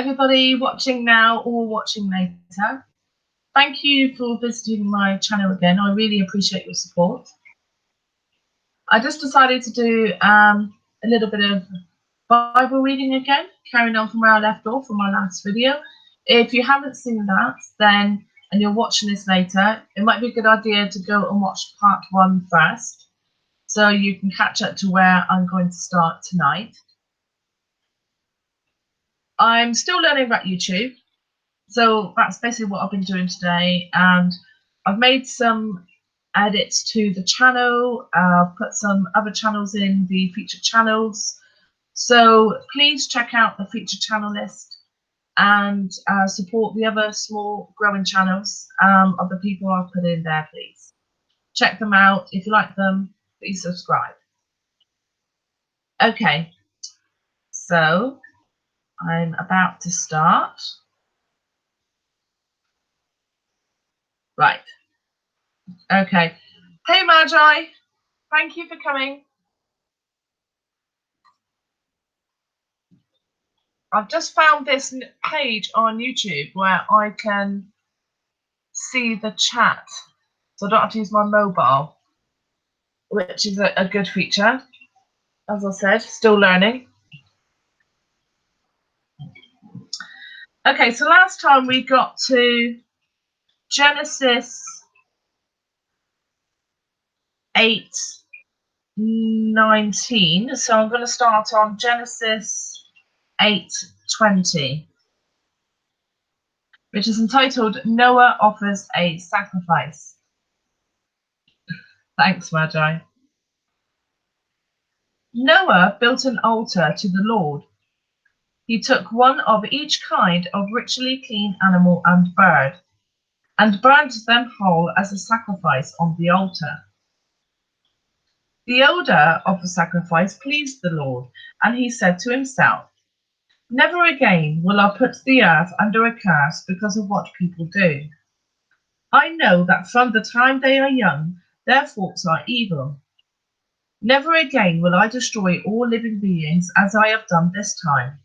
everybody watching now or watching later. Thank you for visiting my channel again. I really appreciate your support. I just decided to do a little bit of Bible reading again, carrying on from where I left off from my last video. If you haven't seen that, then and you're watching this later, it might be a good idea to go and watch part 1 first, so you can catch up to where I'm going to start tonight. I'm still learning about YouTube, so that's basically what I've been doing today, and I've made some edits to the channel, put some other channels in the featured channels, so please check out the featured channel list and support the other small growing channels of the people I've put in there. Please check them out. If you like them, please subscribe. Okay, so I'm about to start. Right. Okay. Hey Magi, thank you for coming. I've just found this page on YouTube where I can see the chat, so I don't have to use my mobile, which is a good feature. As I said, still learning. Okay, so last time we got to Genesis 8:19, so I'm going to start on Genesis 8:20, which is entitled Noah Offers a Sacrifice. Thanks, Magi. Noah built an altar to the Lord. He took one of each kind of ritually clean animal and bird, and burned them whole as a sacrifice on the altar. The odour of the sacrifice pleased the Lord, and he said to himself, "Never again will I put the earth under a curse because of what people do. I know that from the time they are young, their thoughts are evil. Never again will I destroy all living beings as I have done this time.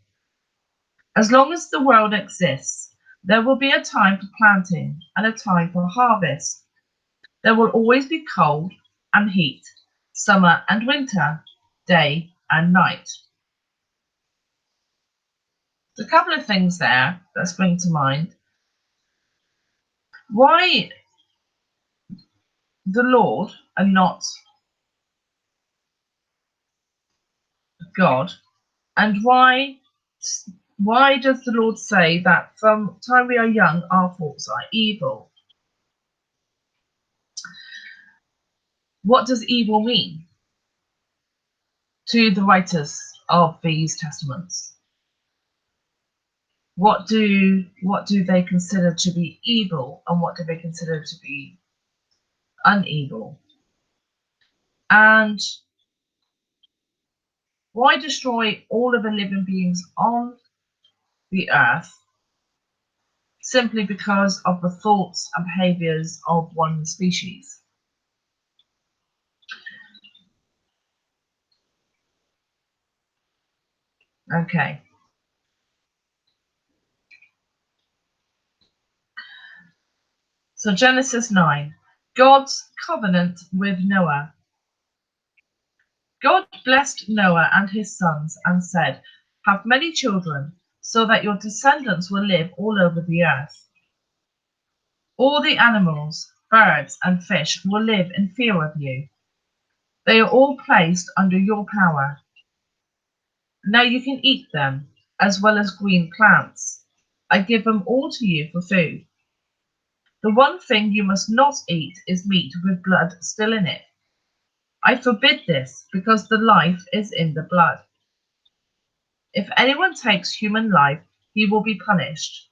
As long as the world exists, there will be a time for planting and a time for harvest. There will always be cold and heat, summer and winter, day and night." There's a couple of things there that spring to mind. Why the Lord and not God? And why does the Lord say that from time we are young, our thoughts are evil? What does evil mean to the writers of these testaments? What do they consider to be evil, and what do they consider to be unevil? And why destroy all of the living beings on the earth simply because of the thoughts and behaviors of one species? Okay. So Genesis 9, God's covenant with Noah. God blessed Noah and his sons and said, "Have many children, so that your descendants will live all over the earth. All the animals, birds, and fish will live in fear of you. They are all placed under your power. Now you can eat them, as well as green plants. I give them all to you for food. The one thing you must not eat is meat with blood still in it. I forbid this because the life is in the blood. If anyone takes human life, he will be punished.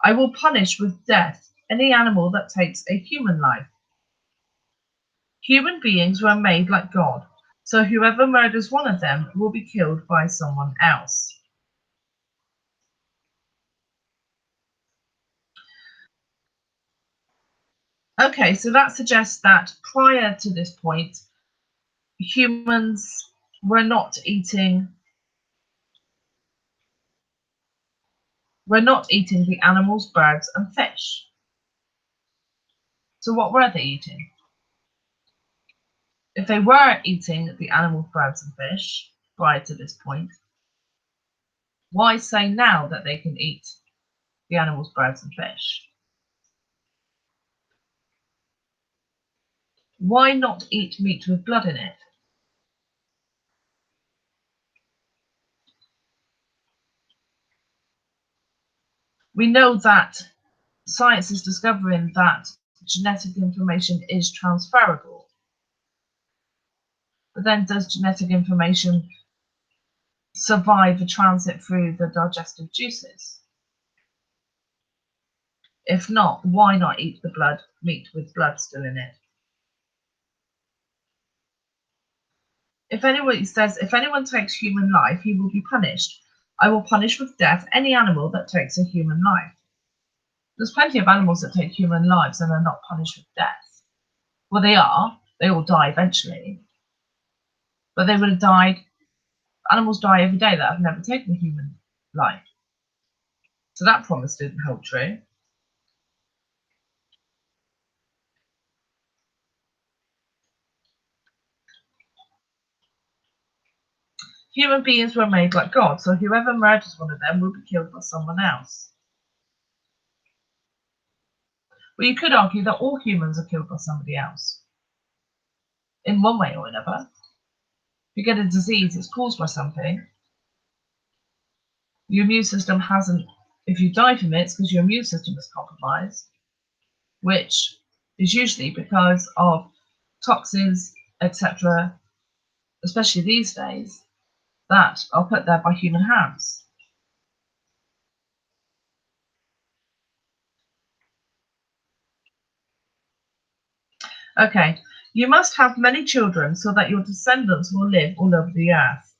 I will punish with death any animal that takes a human life. Human beings were made like God, so whoever murders one of them will be killed by someone else." Okay, so that suggests that prior to this point, humans were not eating were not eating the animals, birds, and fish. So what were they eating? If they were eating the animals, birds, and fish prior to this point, why say now that they can eat the animals, birds, and fish? Why not eat meat with blood in it? We know that science is discovering that genetic information is transferable. But then does genetic information survive the transit through the digestive juices? If not, why not eat the meat with blood still in it? If anyone takes human life, he will be punished. I will punish with death any animal that takes a human life. There's plenty of animals that take human lives and are not punished with death. Well, they are. They all die eventually. But they would have died. Animals die every day that have never taken a human life. So that promise didn't hold true. Human beings were made like God, so whoever murders one of them will be killed by someone else. Well, you could argue that all humans are killed by somebody else, in one way or another. If you get a disease, it's caused by something. Your immune system hasn't, if you die from it, it's because your immune system is compromised, which is usually because of toxins, etc., especially these days, that are put there by human hands. Okay, you must have many children so that your descendants will live all over the earth.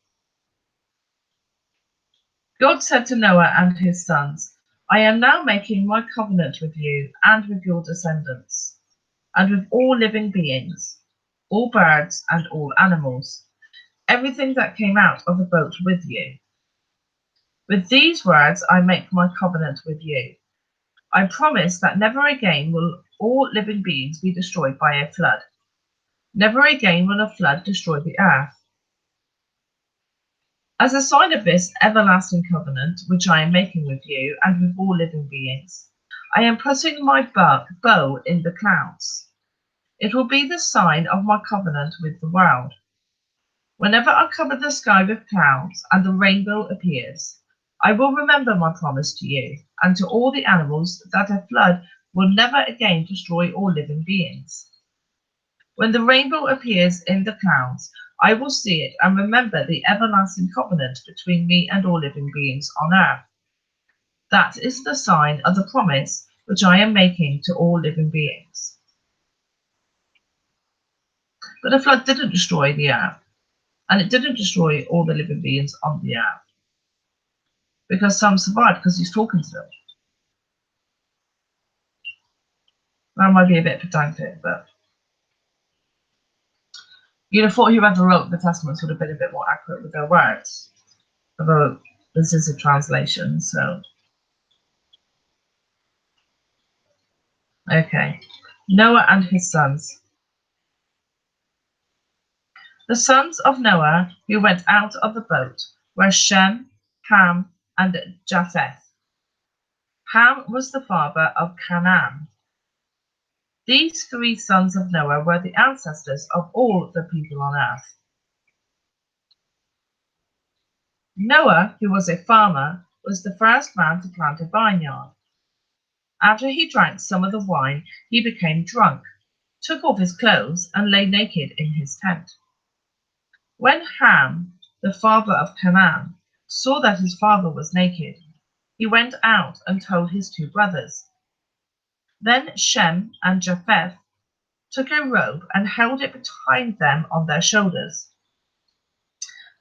God said to Noah and his sons, I am now making my covenant with you and with your descendants, and with all living beings, all birds and all animals, everything that came out of the boat with you. With these words I make my covenant with you. I promise that never again will all living beings be destroyed by a flood. Never again will a flood destroy the earth. As a sign of this everlasting covenant, which I am making with you and with all living beings, I am putting my bow in the clouds. It will be the sign of my covenant with the world. Whenever I cover the sky with clouds and the rainbow appears, I will remember my promise to you and to all the animals that a flood will never again destroy all living beings. When the rainbow appears in the clouds, I will see it and remember the everlasting covenant between me and all living beings on earth. That is the sign of the promise which I am making to all living beings. But the flood didn't destroy the earth, and it didn't destroy all the living beings on the earth, because some survived because he's talking to them. That might be a bit pedantic, but you'd have thought whoever wrote the Testaments would have been a bit more accurate with their words. Although this is a translation, so. Okay. Noah and his sons. The sons of Noah who went out of the boat were Shem, Ham, and Japheth. Ham was the father of Canaan. These three sons of Noah were the ancestors of all the people on earth. Noah, who was a farmer, was the first man to plant a vineyard. After he drank some of the wine, he became drunk, took off his clothes, and lay naked in his tent. When Ham, the father of Canaan, saw that his father was naked, he went out and told his two brothers. Then Shem and Japheth took a rope and held it behind them on their shoulders.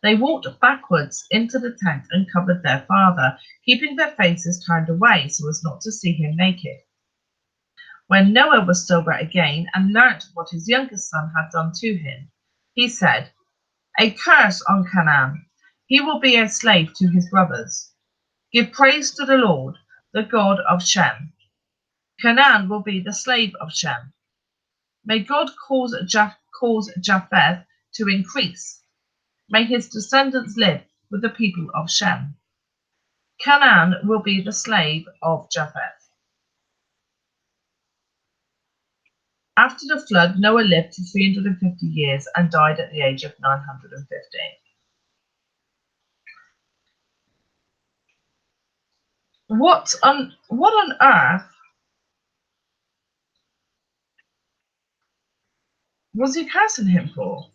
They walked backwards into the tent and covered their father, keeping their faces turned away so as not to see him naked. When Noah was sober again and learnt what his youngest son had done to him, he said, A curse on Canaan! He will be a slave to his brothers. Give praise to the Lord, the God of Shem. Canaan will be the slave of Shem. May God cause Japheth to increase. May his descendants live with the people of Shem. Canaan will be the slave of Japheth. After the flood, Noah lived for 350 years and died at the age of 950. What on earth was he cursing him for?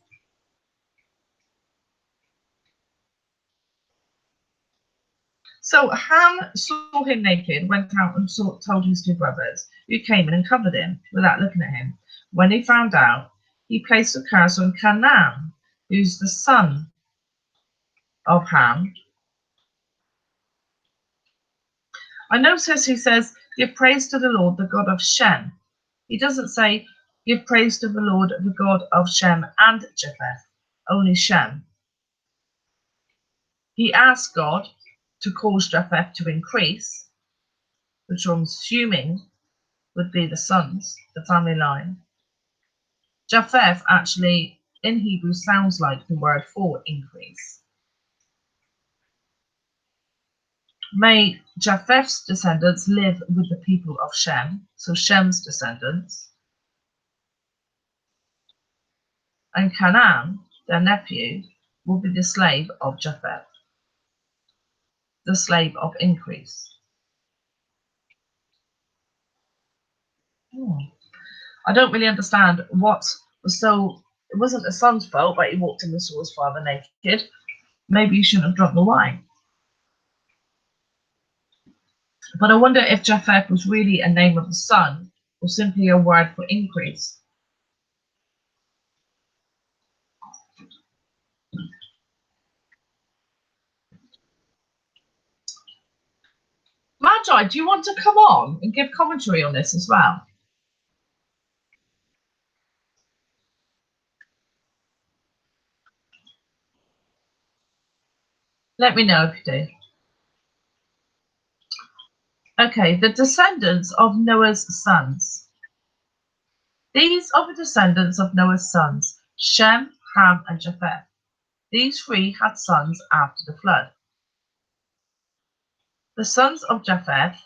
So Ham saw him naked, went out and told his two brothers, who came in and covered him without looking at him. When he found out, he placed a curse on Canaan, who's the son of Ham. I notice he says, give praise to the Lord, the God of Shem. He doesn't say, give praise to the Lord, the God of Shem and Japheth, only Shem. He asked God to cause Japheth to increase, which I'm assuming would be the sons, the family line. Japheth actually in Hebrew sounds like the word for increase. May Japheth's descendants live with the people of Shem, so Shem's descendants, and Canaan, their nephew, will be the slave of Japheth, the slave of increase. I don't really understand what was so. It wasn't the son's fault that he walked in and saw his father naked. Maybe he shouldn't have drunk the wine. But I wonder if Japheth was really a name of the son or simply a word for increase. Magi, do you want to come on and give commentary on this as well? Let me know if you do. Okay, the descendants of Noah's sons. These are the descendants of Noah's sons, Shem, Ham, and Japheth. These three had sons after the flood. The sons of Japheth,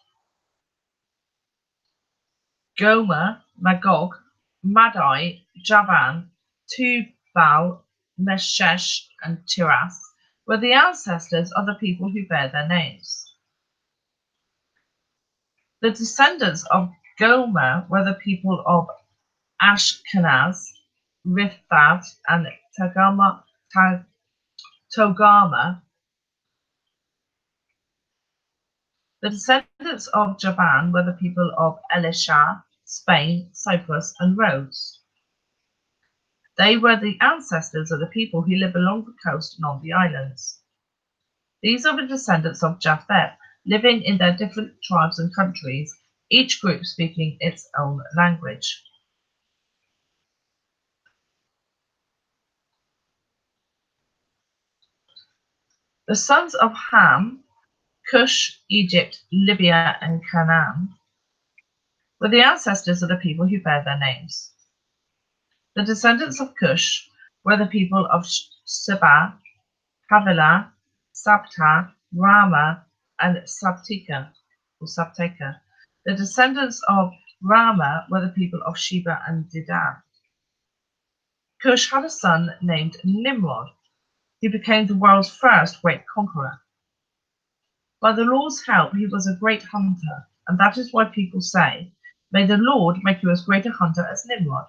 Gomer, Magog, Madai, Javan, Tubal, Meshesh, and Tiras were the ancestors of the people who bear their names. The descendants of Gomer were the people of Ashkenaz, Riphath, and Togarmah. The descendants of Javan were the people of Elisha, Spain, Cyprus, and Rhodes. They were the ancestors of the people who live along the coast and on the islands. These are the descendants of Japheth, living in their different tribes and countries, each group speaking its own language. The sons of Ham, Cush, Egypt, Libya, and Canaan, were the ancestors of the people who bear their names. The descendants of Cush were the people of Seba, Havilah, Sabta, Rama, and Sabteka. The descendants of Rama were the people of Sheba and Dedan. Cush had a son named Nimrod, who became the world's first great conqueror. By the Lord's help, he was a great hunter, and that is why people say, may the Lord make you as great a hunter as Nimrod.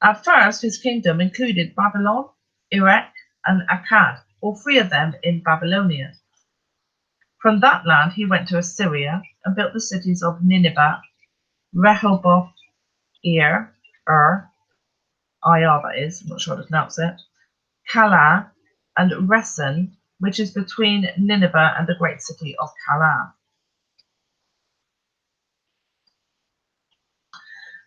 At first, his kingdom included Babylon, Erech, and Akkad, all three of them in Babylonia. From that land, he went to Assyria and built the cities of Nineveh, Rehoboth, Ir, that is, I'm not sure how to pronounce it, Calah, and Resen, which is between Nineveh and the great city of Calah.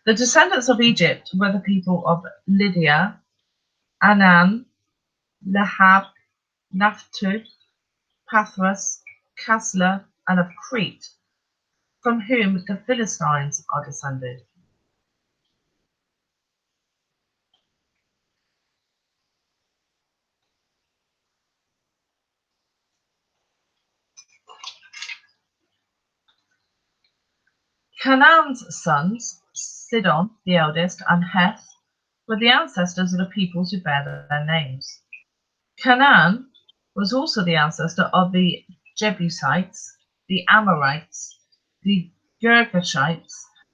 The descendants of Egypt were the people of Lydia, Anan, Lahab, Naphtali, Pathros, Casla, and of Crete, from whom the Philistines are descended. Canaan's sons, Sidon the eldest, and Heth, were the ancestors of the peoples who bear their names. Canaan was also the ancestor of the Jebusites, the Amorites, the Girgashites,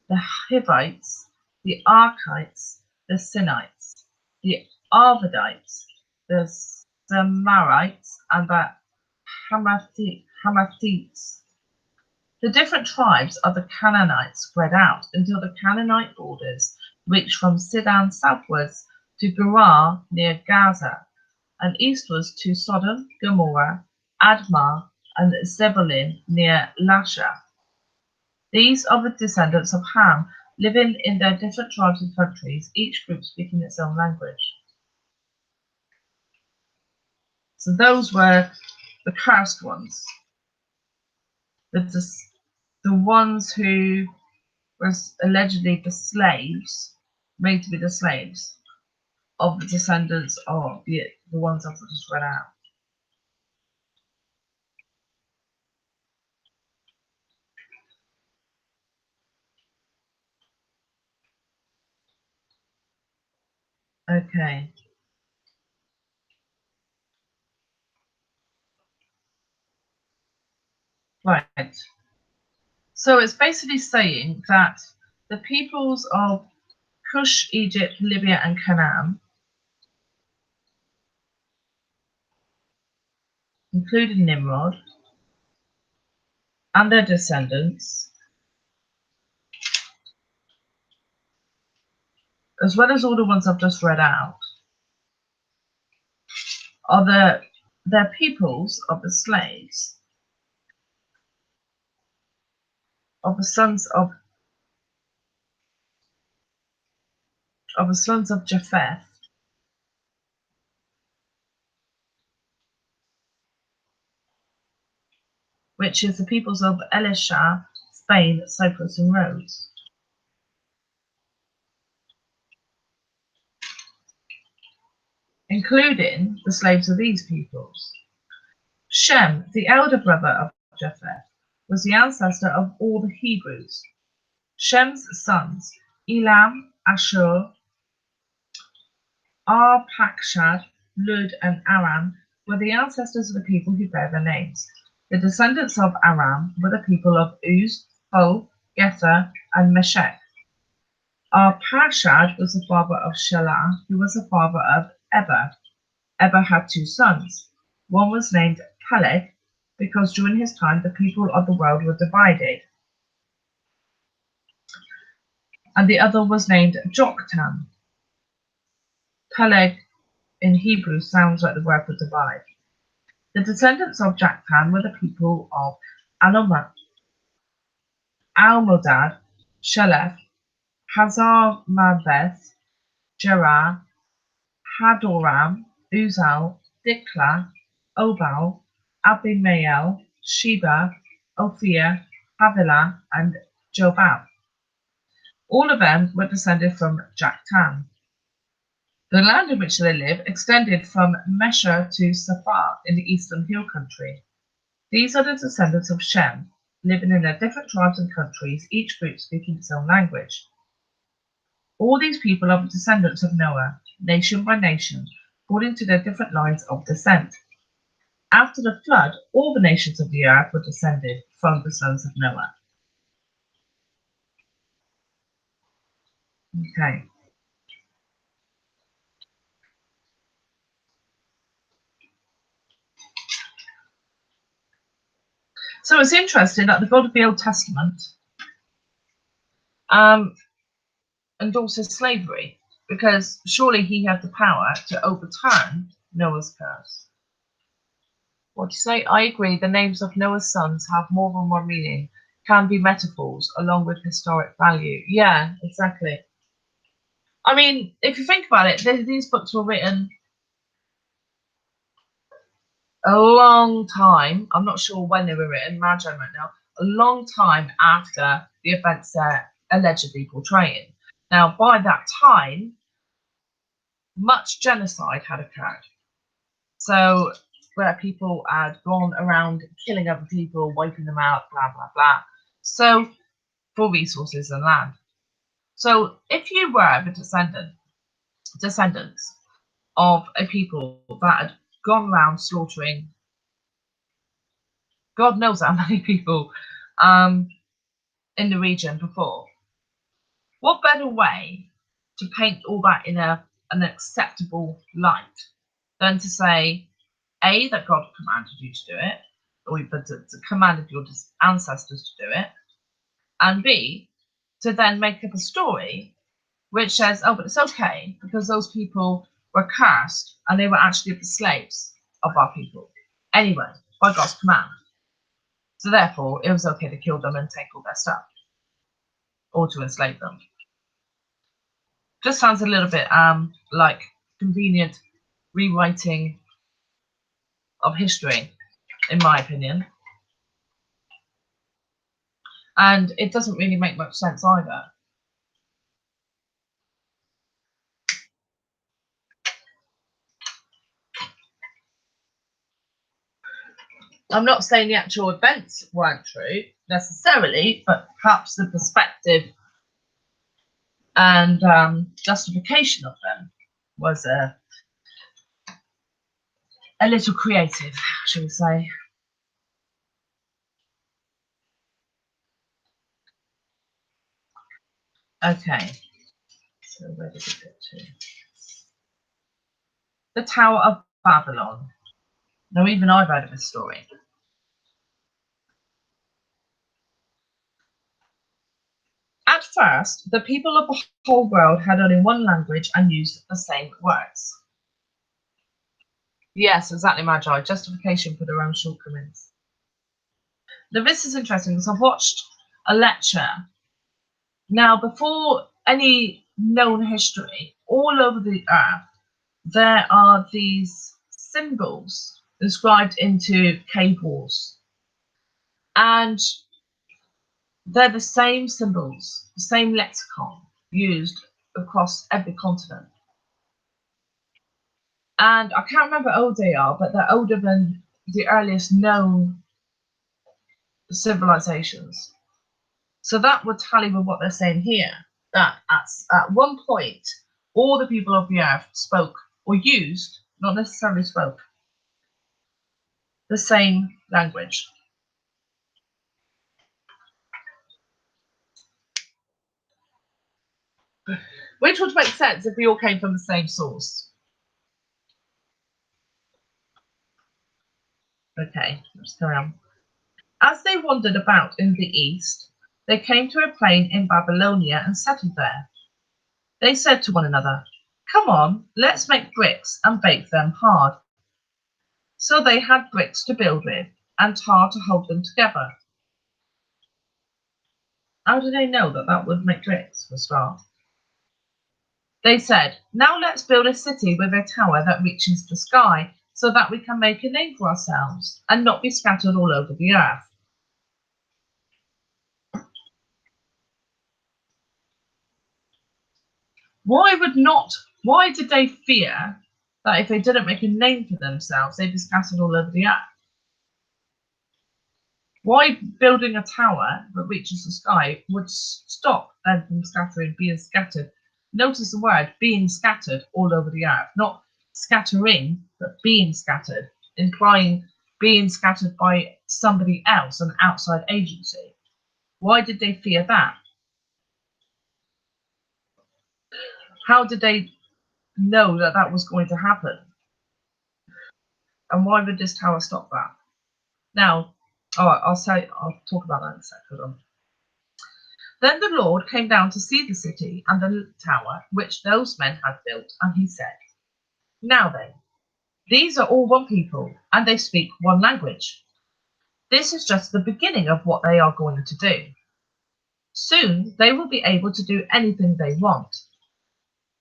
the Hivites, the Arkites, the Sinites, the Arvadites, the Samarites, and the Hamathites. The different tribes of the Canaanites spread out until the Canaanite borders reached from Sidon southwards to Gerar near Gaza, and eastwards to Sodom, Gomorrah, Admah, and Zebulun near Lasha. These are the descendants of Ham, living in their different tribes and countries, each group speaking its own language. So those were the cursed ones, the ones who were allegedly the slaves, made to be the slaves of the descendants of the ones I've just read out. Okay, right. So it's basically saying that the peoples of Cush, Egypt, Libya, and Canaan, including Nimrod and their descendants, as well as all the ones I've just read out, are their peoples of the slaves of the sons of Japheth, which is the peoples of Elisha, Spain, Cyprus, and Rhodes, including the slaves of these peoples. Shem, the elder brother of Japheth, was the ancestor of all the Hebrews. Shem's sons, Elam, Ashur, Arpachshad, Lud, and Aram, were the ancestors of the people who bear their names. The descendants of Aram were the people of Uz, Hol, Gether, and Meshech. Arpachshad was the father of Shelah, who was the father of Eber. Eber had two sons. One was named Peleg, because during his time the people of the world were divided, and the other was named Joktan. Peleg in Hebrew sounds like the word for divide. The descendants of Joktan were the people of Almodad, Shelef, Hazarmaveth, Jerah, Hadoram, Uzal, Dikla, Obal, Abimael, Sheba, Ophir, Havilah, and Jobab. All of them were descended from Joktan. The land in which they lived extended from Mesha to Safar in the eastern hill country. These are the descendants of Shem, living in their different tribes and countries, each group speaking its own language. All these people are the descendants of Noah, nation by nation, according to their different lines of descent. After the flood, all the nations of the earth were descended from the sons of Noah. Okay. So it's interesting that the God of the Old Testament endorses slavery, because surely he had the power to overturn Noah's curse. What do you say? I agree. The names of Noah's sons have more than one meaning, can be metaphors along with historic value. Yeah, exactly. I mean, if you think about it, these books were written a long time, I'm not sure when they were written, Magi right now, a long time after the events they're allegedly portraying. Now, by that time, much genocide had occurred. So, where people had gone around killing other people, wiping them out, blah, blah, blah. So, for resources and land. So, if you were the descendants of a people that had gone around slaughtering God knows how many people in the region before, what better way to paint all that in an acceptable light than to say, A, that God commanded you to do it, or that commanded your ancestors to do it, and B, to then make up a story which says, oh, but it's okay because those people were cursed and they were actually the slaves of our people anyway, by God's command. So therefore, it was okay to kill them and take all their stuff or to enslave them. Just sounds a little bit like convenient rewriting of history, in my opinion. And it doesn't really make much sense either. I'm not saying the actual events weren't true necessarily, but perhaps the perspective and justification of them was a little creative, shall we say. Okay, so where did it get to? The Tower of Babylon. Now, even I've heard of this story. At first, the people of the whole world had only one language and used the same words. Yes, exactly, Magi. Justification for their own shortcomings. Now, this is interesting because I've watched a lecture. Now, before any known history, all over the earth, there are these symbols inscribed into cave walls. And they're the same symbols, the same lexicon used across every continent. And I can't remember how old they are, but they're older than the earliest known civilizations. So that would tally with what they're saying here, that at one point, all the people of the earth spoke or used, not necessarily spoke, the same language. Which would make sense if we all came from the same source. Okay, let's carry on. As they wandered about in the east, they came to a plain in Babylonia and settled there. They said to one another, come on, let's make bricks and bake them hard. So they had bricks to build with and tar to hold them together. How did they know that that would make bricks for a start? They said, now let's build a city with a tower that reaches the sky so that we can make a name for ourselves and not be scattered all over the earth. Why did they fear that if they didn't make a name for themselves, they'd be scattered all over the earth? Why building a tower that reaches the sky would stop them from scattering, being scattered? Notice the word being scattered all over the earth, not scattering, but being scattered, implying being scattered by somebody else, an outside agency. Why did they fear that? How did they know that that was going to happen? And why would this tower stop that? Now, I'll talk about that in a second. Then the Lord came down to see the city and the tower which those men had built, and he said, now then, these are all one people, and they speak one language. This is just the beginning of what they are going to do. Soon they will be able to do anything they want.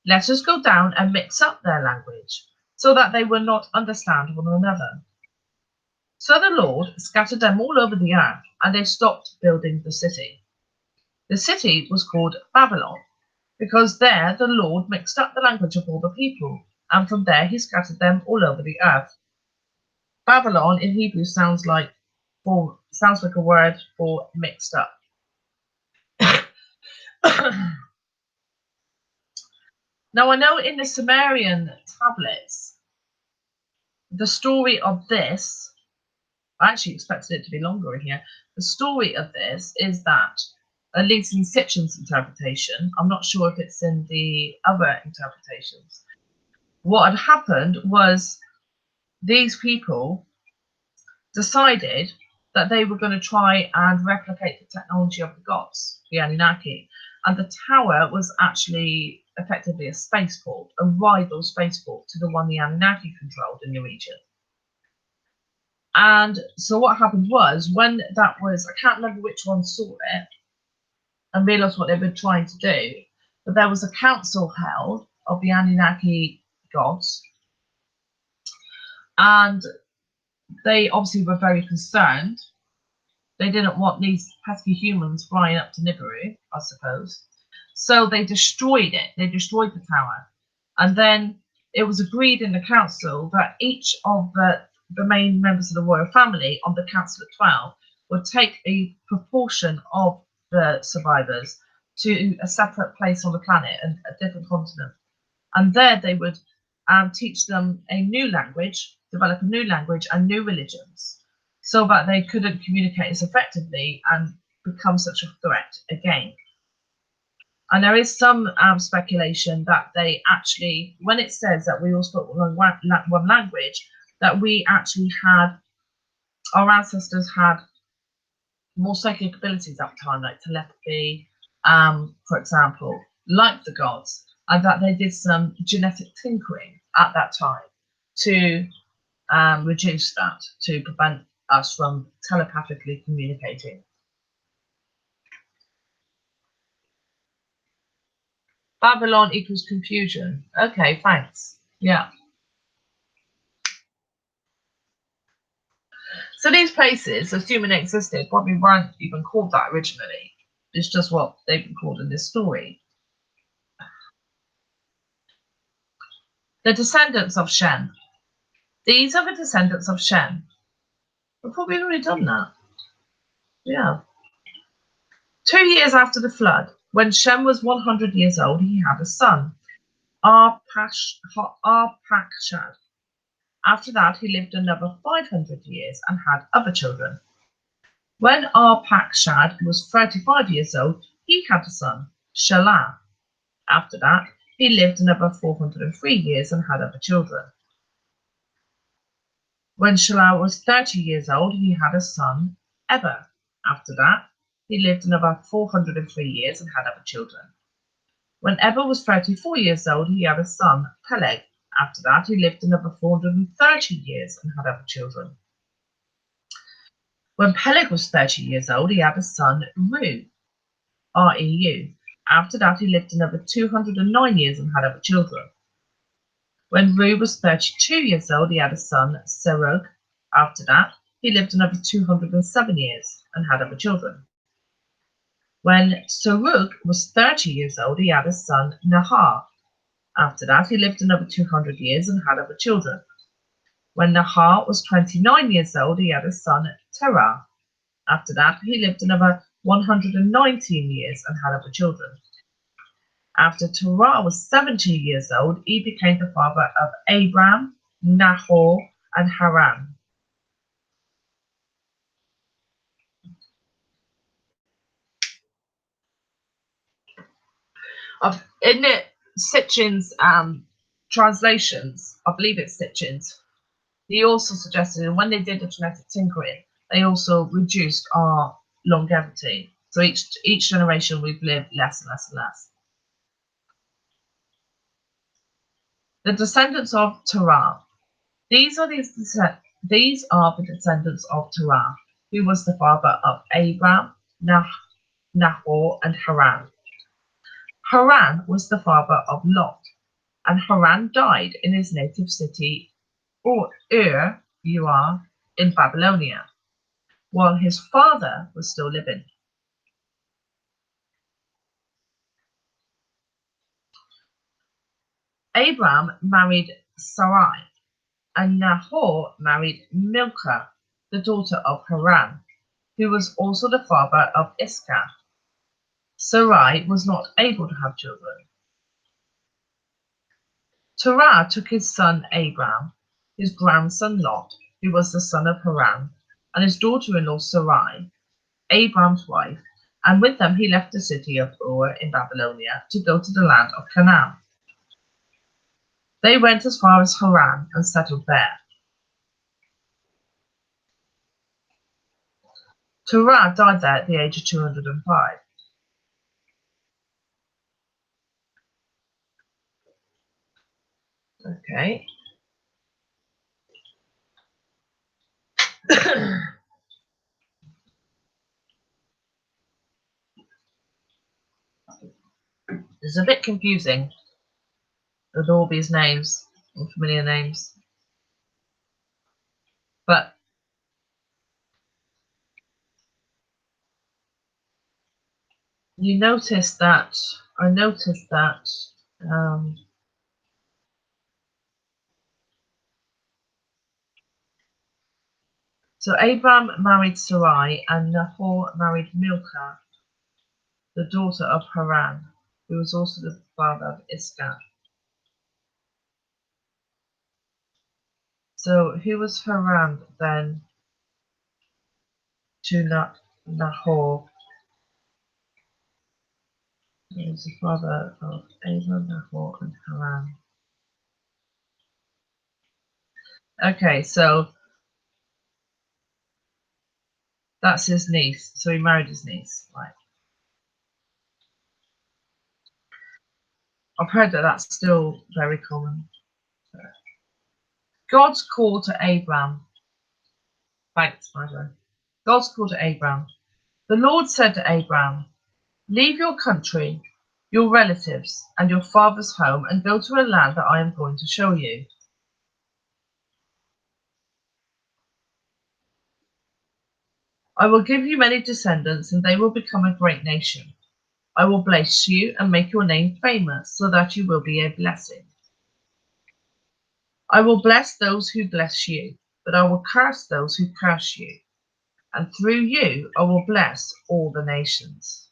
Let us go down and mix up their language, so that they will not understand one another. So the Lord scattered them all over the earth, and they stopped building the city. The city was called Babylon, because there the Lord mixed up the language of all the people, and from there he scattered them all over the earth. Babylon in Hebrew sounds like a word for mixed up. Now I know in the Sumerian tablets, the story of this, I actually expected it to be longer in here. The story of this is that, at least in Sitchin's interpretation, I'm not sure if it's in the other interpretations, what had happened was these people decided that they were going to try and replicate the technology of the gods, the Anunnaki. And the tower was actually effectively a spaceport, a rival spaceport to the one the Anunnaki controlled in the region. And so what happened was, when that was, I can't remember which one saw it and realised what they were trying to do, but there was a council held of the Anunnaki gods, and they obviously were very concerned. They didn't want these pesky humans flying up to Nibiru, I suppose. So they destroyed it. They destroyed the tower. And then it was agreed in the council that each of the main members of the royal family on the council of 12 would take a proportion of the survivors to a separate place on the planet, and a different continent. And there they would teach them a new language, develop a new language and new religions, so that they couldn't communicate as effectively and become such a threat again. And there is some speculation that they actually, when it says that we all spoke one language, that we actually had, our ancestors had more psychic abilities at the time, like telepathy, for example, like the gods, and that they did some genetic tinkering at that time to reduce that, to prevent us from telepathically communicating. Babylon equals confusion. Okay, thanks. Yeah. So these places, assuming they existed, probably weren't even called that originally. It's just what they've been called in this story. The descendants of Shem. These are the descendants of Shem. We've probably already done that. Yeah. 2 years after the flood, when Shem was 100 years old, he had a son, Arpachshad. After that, he lived another 500 years and had other children. When Arpachshad was 35 years old, he had a son, Shelah. After that, he lived another 403 years and had other children. When Shelah was 30 years old, he had a son, Eber. After that, he lived another 403 years and had other children. When Eber was 34 years old, he had a son, Peleg. After that, he lived another 430 years and had other children. When Peleg was 30 years old, he had a son, Reu, R-E-U. After that, he lived another 209 years and had other children. When Reu was 32 years old, he had a son, Serug. After that, he lived another 207 years and had other children. When Serug was 30 years old, he had a son, Nahar. After that, he lived another 200 years and had other children. When Nahar was 29 years old, he had a son, Terah. After that, he lived another 119 years and had other children. After Terah was 70 years old, he became the father of Abram, Nahor, and Haran. In the Sitchin's translations, I believe it's Sitchin's, he also suggested, and when they did the genetic tinkering, they also reduced our longevity. So each generation we've lived less and less and less. The descendants of Terah. These are the descendants of Terah, who was the father of Abram, Nahor, and Haran. Haran was the father of Lot, and Haran died in his native city, Ur, in Babylonia, while his father was still living. Abram married Sarai, and Nahor married Milcah, the daughter of Haran, who was also the father of Iscah. Sarai was not able to have children. Terah took his son Abram, his grandson Lot, who was the son of Haran, and his daughter-in-law Sarai, Abram's wife, and with them he left the city of Ur in Babylonia to go to the land of Canaan. They went as far as Haran and settled there. Terah died there at the age of 205. Okay. It's a bit confusing with all these names, unfamiliar names. But I noticed that so Abram married Sarai and Nahor married Milcah, the daughter of Haran, who was also the father of Iscah. So who was Haran then to Nahor? He was the father of Abram, Nahor, and Haran. Okay, so that's his niece. So he married his niece, right? I've heard that that's still very common. God's call to Abram. Thanks, Milo. God's call to Abram. The Lord said to Abram, "Leave your country, your relatives, and your father's home, and go to a land that I am going to show you. I will give you many descendants, and they will become a great nation. I will bless you and make your name famous, so that you will be a blessing. I will bless those who bless you, but I will curse those who curse you. And through you I will bless all the nations."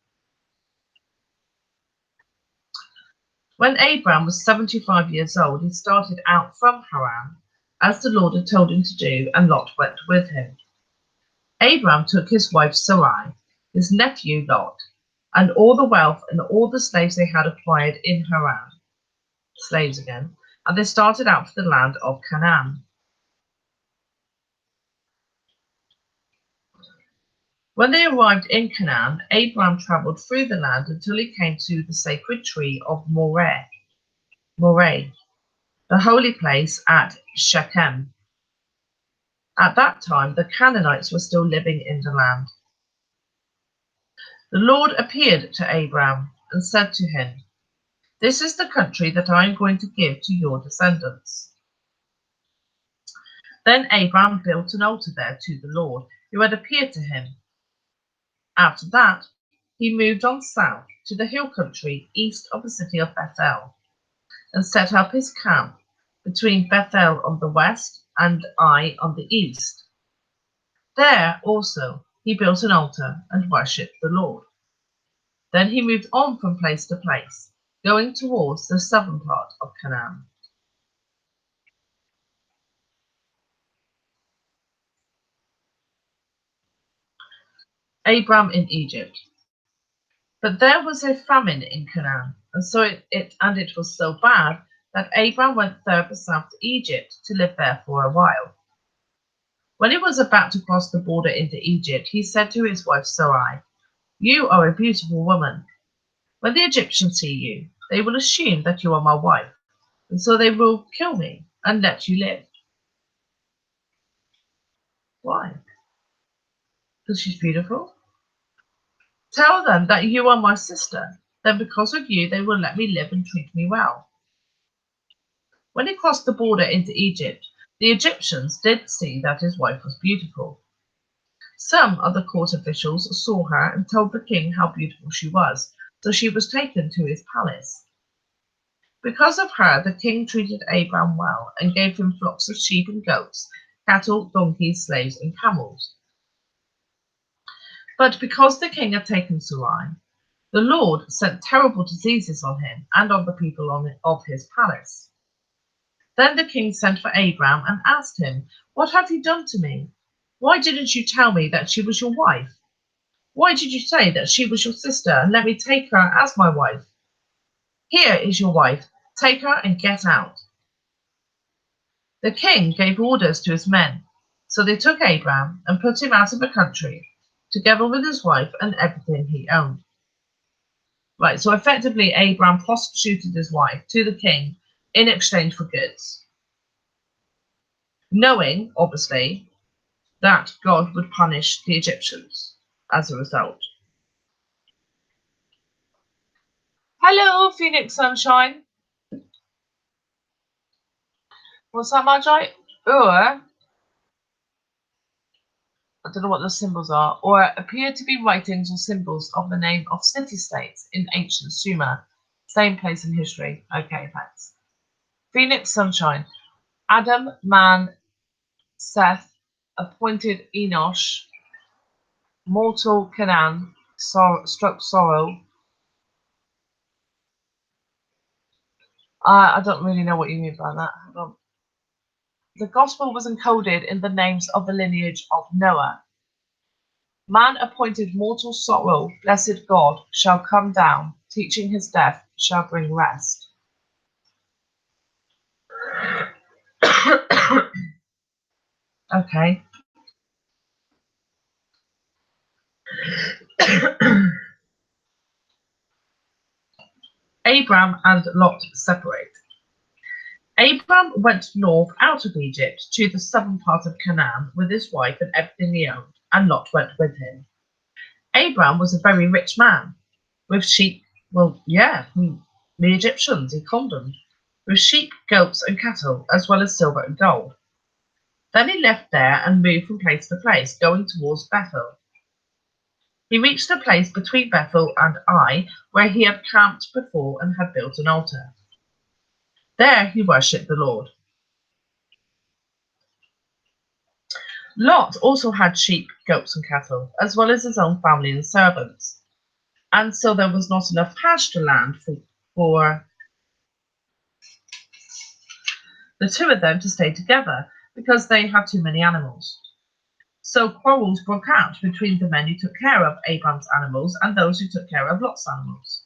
When Abram was 75 years old, he started out from Haran, as the Lord had told him to do, and Lot went with him. Abram took his wife Sarai, his nephew Lot, and all the wealth and all the slaves they had acquired in Haran, slaves again, and they started out for the land of Canaan. When they arrived in Canaan, Abram traveled through the land until he came to the sacred tree of Moreh, the holy place at Shechem. At that time, the Canaanites were still living in the land. The Lord appeared to Abram and said to him, "This is the country that I am going to give to your descendants." Then Abram built an altar there to the Lord, who had appeared to him. After that, he moved on south to the hill country east of the city of Bethel, and set up his camp between Bethel on the west and Ai on the east. There also he built an altar and worshipped the Lord. Then he moved on from place to place, going towards the southern part of Canaan. Abram in Egypt. But there was a famine in Canaan, and it was so bad that Abram went further south to Egypt to live there for a while. When he was about to cross the border into Egypt, he said to his wife Sarai, "You are a beautiful woman. When the Egyptians see you, they will assume that you are my wife, and so they will kill me and let you live." Why? Because she's beautiful? "Tell them that you are my sister. Then because of you, they will let me live and treat me well." When he crossed the border into Egypt, The Egyptians did see that his wife was beautiful. Some of the court officials saw her and told the king how beautiful she was, so she was taken to his palace. Because of her, the king treated Abram well and gave him flocks of sheep and goats, cattle, donkeys, slaves, and camels. But because the king had taken Sarai, the Lord sent terrible diseases on him and on the people of his palace. Then the king sent for Abram and asked him, "What have you done to me? Why didn't you tell me that she was your wife? Why did you say that she was your sister and let me take her as my wife? Here is your wife. Take her and get out." The king gave orders to his men, so they took Abram and put him out of the country, together with his wife and everything he owned. Right, so effectively, Abram prostituted his wife to the king in exchange for goods, knowing, obviously, that God would punish the Egyptians as a result. Hello, Phoenix Sunshine. What's that, Magi? Or, I don't know what the symbols are, or appear to be writings or symbols of the name of city-states in ancient Sumer. Same place in history. Okay, thanks. Phoenix Sunshine. Adam, man, Seth, appointed Enosh, mortal Canaan, struck sorrow. I don't really know what you mean by that. The gospel was encoded in the names of the lineage of Noah. Man appointed mortal sorrow, blessed God, shall come down, teaching his death shall bring rest. Okay. Abram and Lot separate. Abram went north out of Egypt to the southern part of Canaan with his wife and everything he owned, and Lot went with him. Abram was a very rich man, with sheep, well, yeah, the Egyptians, he conned them, with sheep, goats, and cattle, as well as silver and gold. Then he left there and moved from place to place, going towards Bethel. He reached a place between Bethel and Ai, where he had camped before and had built an altar. There he worshipped the Lord. Lot also had sheep, goats, and cattle, as well as his own family and servants. And so there was not enough pasture land for the two of them to stay together because they had too many animals. So quarrels broke out between the men who took care of Abram's animals and those who took care of Lot's animals.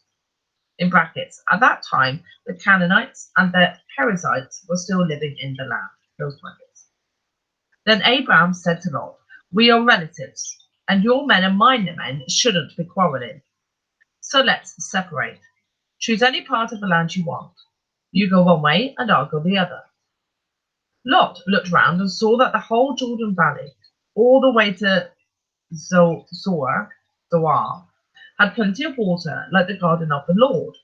In brackets, at that time, the Canaanites and the Perizzites were still living in the land. Close brackets. Then Abram said to Lot, "We are relatives, and your men and my men shouldn't be quarreling. So let's separate. Choose any part of the land you want. You go one way, and I'll go the other." Lot looked round and saw that the whole Jordan Valley, all the way to Zoar, had plenty of water, like the garden of the Lord,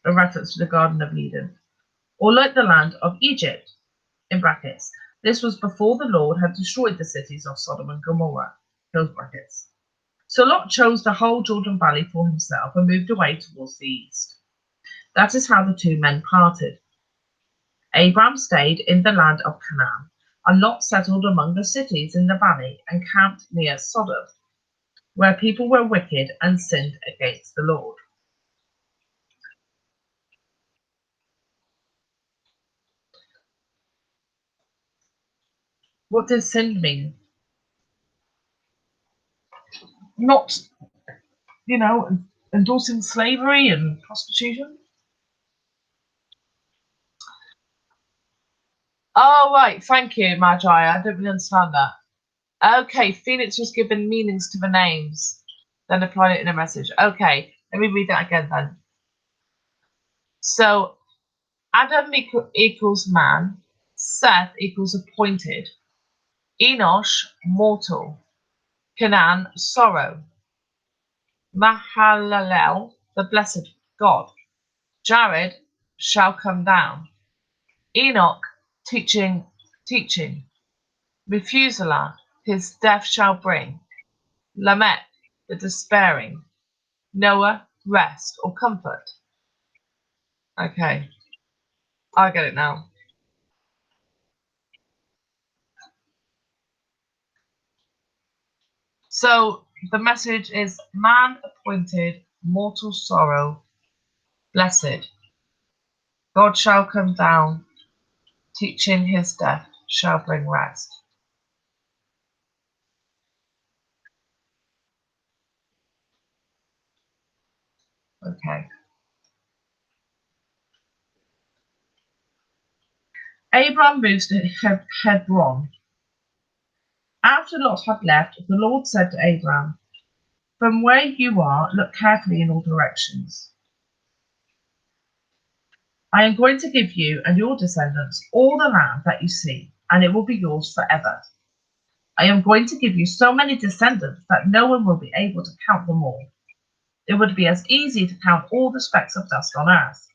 a reference to the Garden of Eden, or like the land of Egypt, in brackets. This was before the Lord had destroyed the cities of Sodom and Gomorrah, close brackets. So Lot chose the whole Jordan Valley for himself and moved away towards the east. That is how the two men parted. Abram stayed in the land of Canaan, and Lot settled among the cities in the valley and camped near Sodom, where people were wicked and sinned against the Lord. What does sin mean? Not, endorsing slavery and prostitution? Oh, right. Thank you, Magi. I don't really understand that. Okay, Phoenix was given meanings to the names, then applied it in a message. Okay, let me read that again then. So, Adam equals man, Seth equals appointed, Enosh, mortal, Canaan, sorrow, Mahalalel, the blessed God, Jared, shall come down. Enoch, teaching. Methuselah, his death shall bring. Lamech, the despairing. Noah, rest or comfort. Okay, I get it now. So the message is man appointed, mortal sorrow, blessed. God shall come down, teaching his death shall bring rest. Okay. Abram moves to Hebron. After Lot had left, the Lord said to Abram, from where you are, look carefully in all directions. I am going to give you and your descendants all the land that you see, and it will be yours forever. I am going to give you so many descendants that no one will be able to count them all. It would be as easy to count all the specks of dust on earth.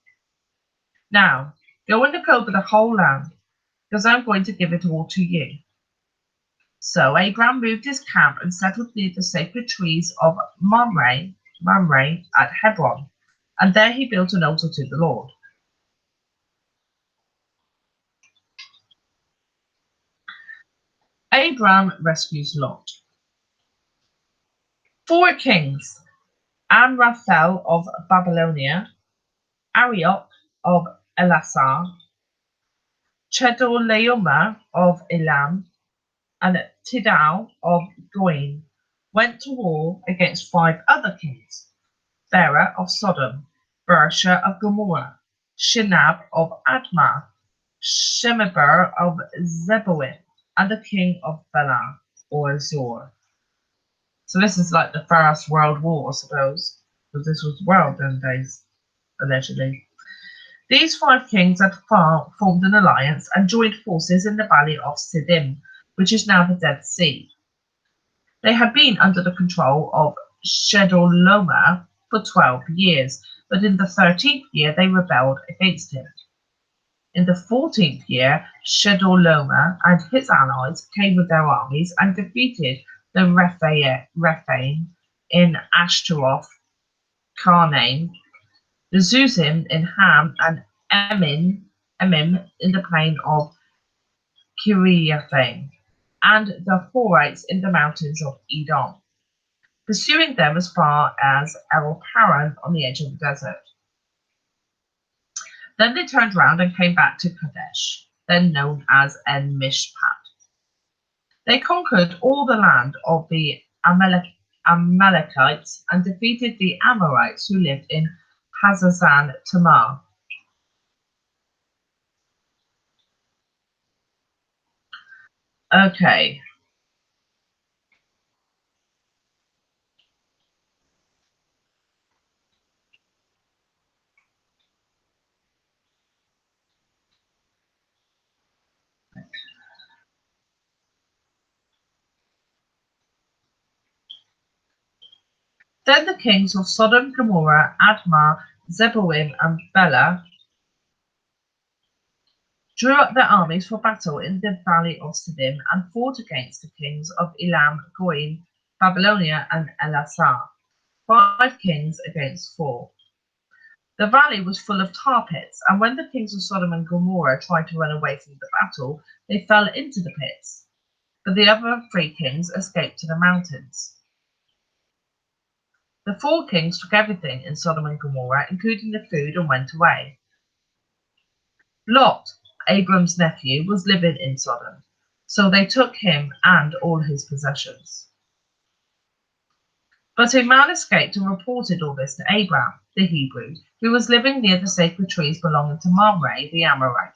Now, go and look over the whole land, because I'm going to give it all to you. So Abram moved his camp and settled near the sacred trees of Mamre at Hebron, and there he built an altar to the Lord. Abram rescues Lot. 4 kings: Amraphel of Babylonia, Arioch of Elasar, Chedorlaomer of Elam, and Tidal of Goin, went to war against 5 other kings: Bera of Sodom, Bersha of Gomorrah, Shinab of Admah, Shemeber of Zeboim, and the king of Bela or Zor. So this is like the First World War, I suppose, because this was the world in days, allegedly. These 5 kings had formed an alliance and joined forces in the valley of Siddim, which is now the Dead Sea. They had been under the control of Chedorlaomer for 12 years, but in the 13th year they rebelled against him. In the 14th year, Chedorlaomer and his allies came with their armies and defeated the Rephaim in Ashtaroth, Karnaim, the Zuzim in Ham, and Emim in the plain of Kiriathaim, and the Horites in the mountains of Edom, pursuing them as far as El Paran on the edge of the desert. Then they turned round and came back to Kadesh, then known as En Mishpat. They conquered all the land of the Amalekites and defeated the Amorites who lived in Hazazon Tamar. Okay. Then the kings of Sodom, Gomorrah, Admah, Zeboim, and Bela drew up their armies for battle in the valley of Siddim and fought against the kings of Elam, Goim, Babylonia, and Elasar, 5 kings against 4. The valley was full of tar pits, and when the kings of Sodom and Gomorrah tried to run away from the battle, they fell into the pits. But the other 3 kings escaped to the mountains. The 4 kings took everything in Sodom and Gomorrah, including the food, and went away. Lot, Abram's nephew, was living in Sodom, so they took him and all his possessions. But a man escaped and reported all this to Abram, the Hebrew, who was living near the sacred trees belonging to Mamre the Amorite.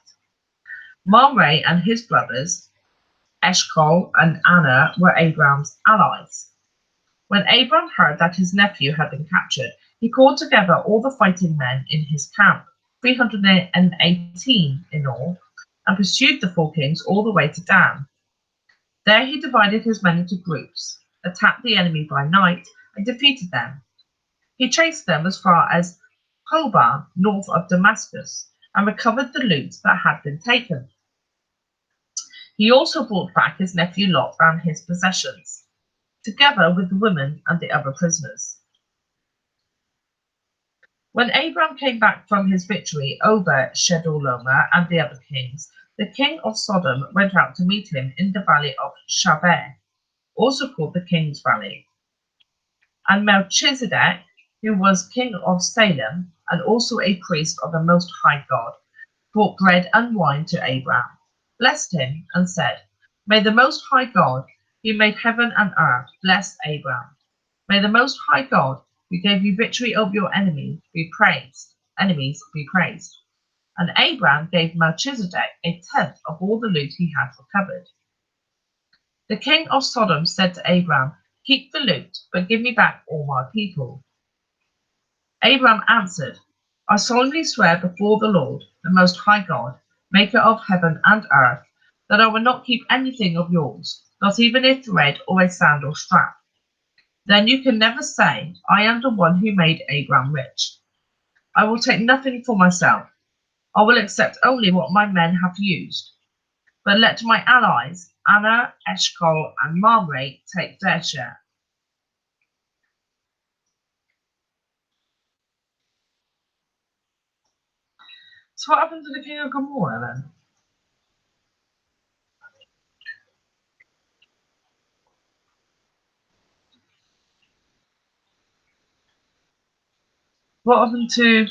Mamre and his brothers, Eshcol and Anna, were Abram's allies. When Abram heard that his nephew had been captured, he called together all the fighting men in his camp, 318 in all, and pursued the 4 kings all the way to Dan. There he divided his men into groups, attacked the enemy by night, and defeated them. He chased them as far as Hobah, north of Damascus, and recovered the loot that had been taken. He also brought back his nephew Lot and his possessions, together with the women and the other prisoners. When Abram came back from his victory over Chedorlaomer and the other kings, the king of Sodom went out to meet him in the valley of Shaveh, also called the King's Valley. And Melchizedek, who was king of Salem and also a priest of the Most High God, brought bread and wine to Abram, blessed him, and said, "May the Most High God, who made heaven and earth, bless Abram. May the Most High God, who gave you victory over your enemies, be praised. And Abram gave Melchizedek a tenth of all the loot he had recovered. The king of Sodom said to Abram, "Keep the loot, but give me back all my people." Abram answered, "I solemnly swear before the Lord, the Most High God, maker of heaven and earth, that I will not keep anything of yours, not even a thread or a sandal strap. Then you can never say, I am the one who made Abram rich. I will take nothing for myself. I will accept only what my men have used. But let my allies, Anna, Eshcol, and Mamre, take their share." So what happened to the king of Gomorrah then? What happened to,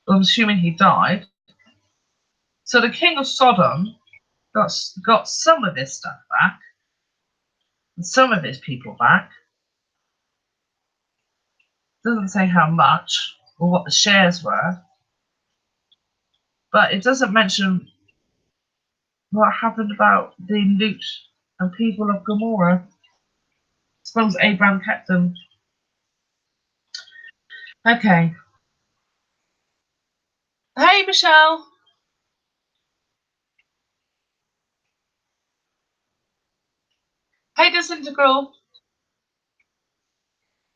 I'm assuming he died. So the king of Sodom got some of his stuff back, and some of his people back. Doesn't say how much or what the shares were, but it doesn't mention what happened about the loot and people of Gomorrah. Suppose Abraham kept them. Okay. Hey, Michelle. Hey, Disintegral.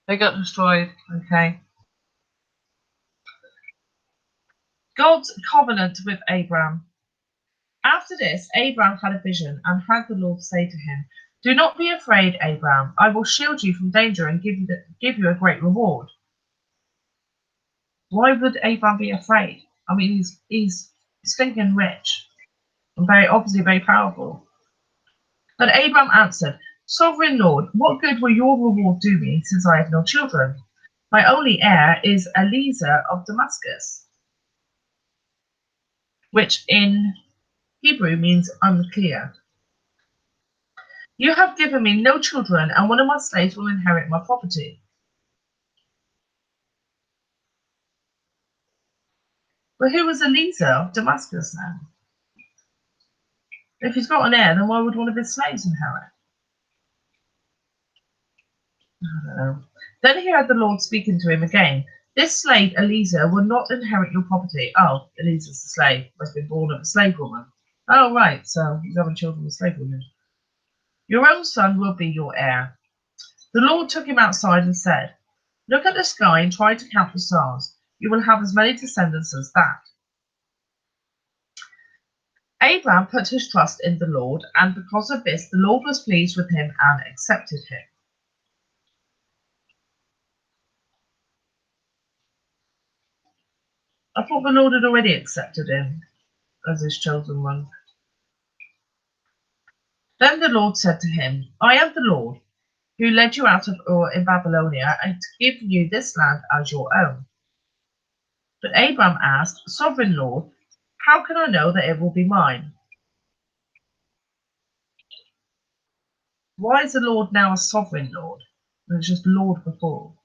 They got destroyed. Okay. God's covenant with Abraham. After this, Abraham had a vision and heard the Lord say to him, "Do not be afraid, Abraham. I will shield you from danger and give you a great reward." Why would Abraham be afraid? I mean, he's stinking rich and obviously very powerful. But Abraham answered, "Sovereign Lord, what good will your reward do me, since I have no children? My only heir is Eliezer of Damascus," which in Hebrew means unclear. "You have given me no children, and one of my slaves will inherit my property." But who was Eliezer of Damascus then? If he's got an heir, then why would one of his slaves inherit? I don't know. Then he heard the Lord speaking to him again. "This slave, Eliezer, will not inherit your property." Oh, Eliezer's the slave. Must have been born of a slave woman. Oh, right. So he's having children with slave women. "Your own son will be your heir." The Lord took him outside and said, "Look at the sky and try to count the stars. You will have as many descendants as that." Abraham put his trust in the Lord, and because of this, the Lord was pleased with him and accepted him. I thought the Lord had already accepted him as his chosen one. Then the Lord said to him, "I am the Lord who led you out of Ur in Babylonia and to give you this land as your own." But Abraham asked, "Sovereign Lord, how can I know that it will be mine?" Why is the Lord now a sovereign Lord? And it's just Lord before.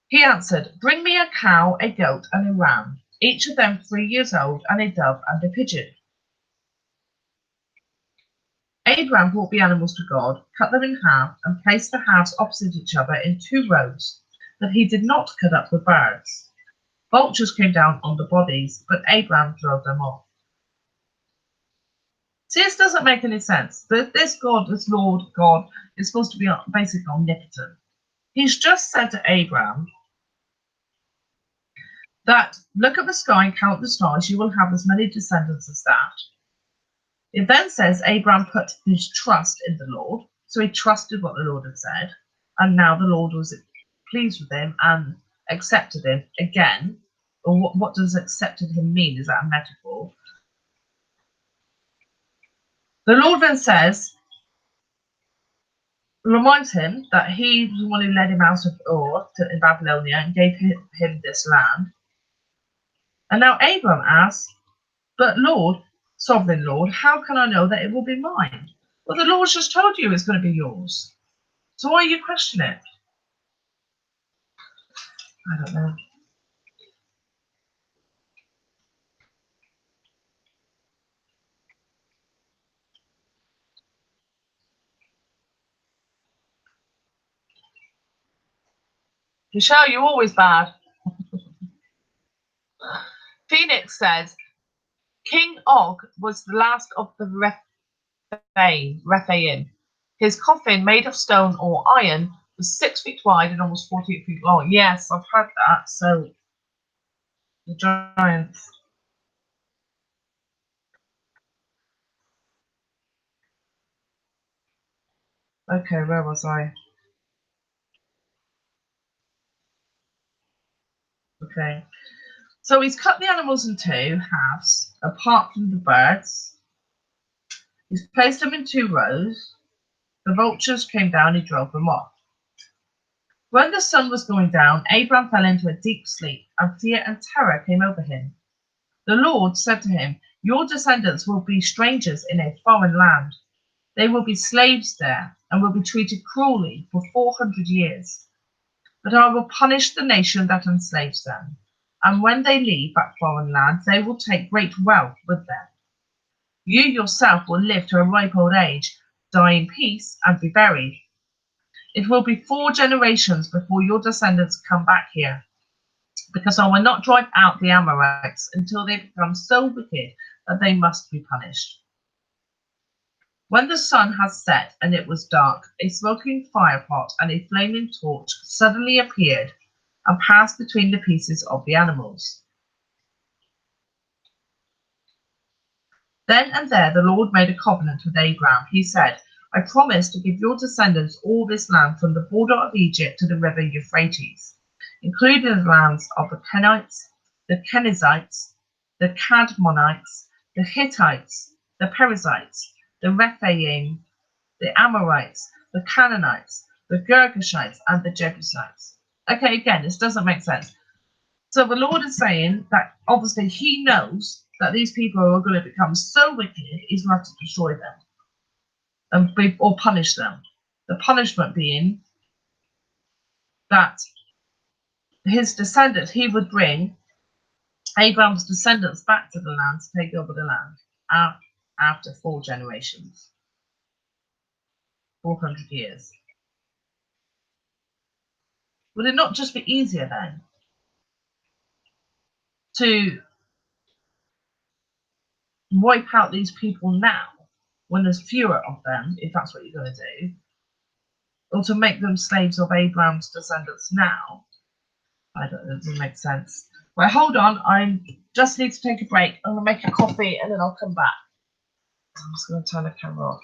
He answered, "Bring me a cow, a goat, and a ram, each of them 3 years old, and a dove and a pigeon." Abraham brought the animals to God, cut them in half, and placed the halves opposite each other in 2 rows, that he did not cut up the birds. Vultures came down on the bodies, but Abraham drove them off. See, this doesn't make any sense. This God, this Lord God, is supposed to be basically omnipotent. He's just said to Abraham, that look at the sky and count the stars, you will have as many descendants as that. It then says Abraham put his trust in the Lord. So he trusted what the Lord had said. And now the Lord was pleased with him and accepted him again. Or what does accepted him mean? Is that a metaphor? The Lord then reminds him that he was the one who led him out of Ur in Babylonia and gave him this land. And now Abraham asks, but Lord, sovereign Lord, how can I know that it will be mine? Well, the Lord's just told you it's going to be yours. So why are you questioning it? I don't know. Michelle, you're always bad. Phoenix says, King Og was the last of the Rephaim. His coffin, made of stone or iron, was 6 feet wide and almost 48 feet long. Yes, I've heard that. So the giants. Okay, where was I? Okay. So he's cut the animals in two halves, apart from the birds. He's placed them in 2 rows. The vultures came down, he drove them off. When the sun was going down, Abraham fell into a deep sleep, and fear and terror came over him. The Lord said to him, your descendants will be strangers in a foreign land. They will be slaves there and will be treated cruelly for 400 years. But I will punish the nation that enslaves them. And when they leave that foreign land, they will take great wealth with them. You yourself will live to a ripe old age, die in peace, and be buried. It will be 4 generations before your descendants come back here, because I will not drive out the Amorites until they become so wicked that they must be punished. When the sun had set and it was dark, a smoking firepot and a flaming torch suddenly appeared and passed between the pieces of the animals. Then and there the Lord made a covenant with Abraham. He said, I promise to give your descendants all this land from the border of Egypt to the river Euphrates, including the lands of the Kenites, the Kenizzites, the Cadmonites, the Hittites, the Perizzites, the Rephaim, the Amorites, the Canaanites, the Girgashites, and the Jebusites. Okay, again, this doesn't make sense. So the Lord is saying that obviously he knows that these people are going to become so wicked, he's going to have to destroy them or punish them. The punishment being that his descendants, he would bring Abraham's descendants back to the land to take over the land after 4 generations, 400 years. Would it not just be easier then to wipe out these people now when there's fewer of them, if that's what you're going to do, or to make them slaves of Abraham's descendants now? I don't know, it doesn't make sense. Right, hold on, I just need to take a break. I'm going to make a coffee and then I'll come back. I'm just going to turn the camera off.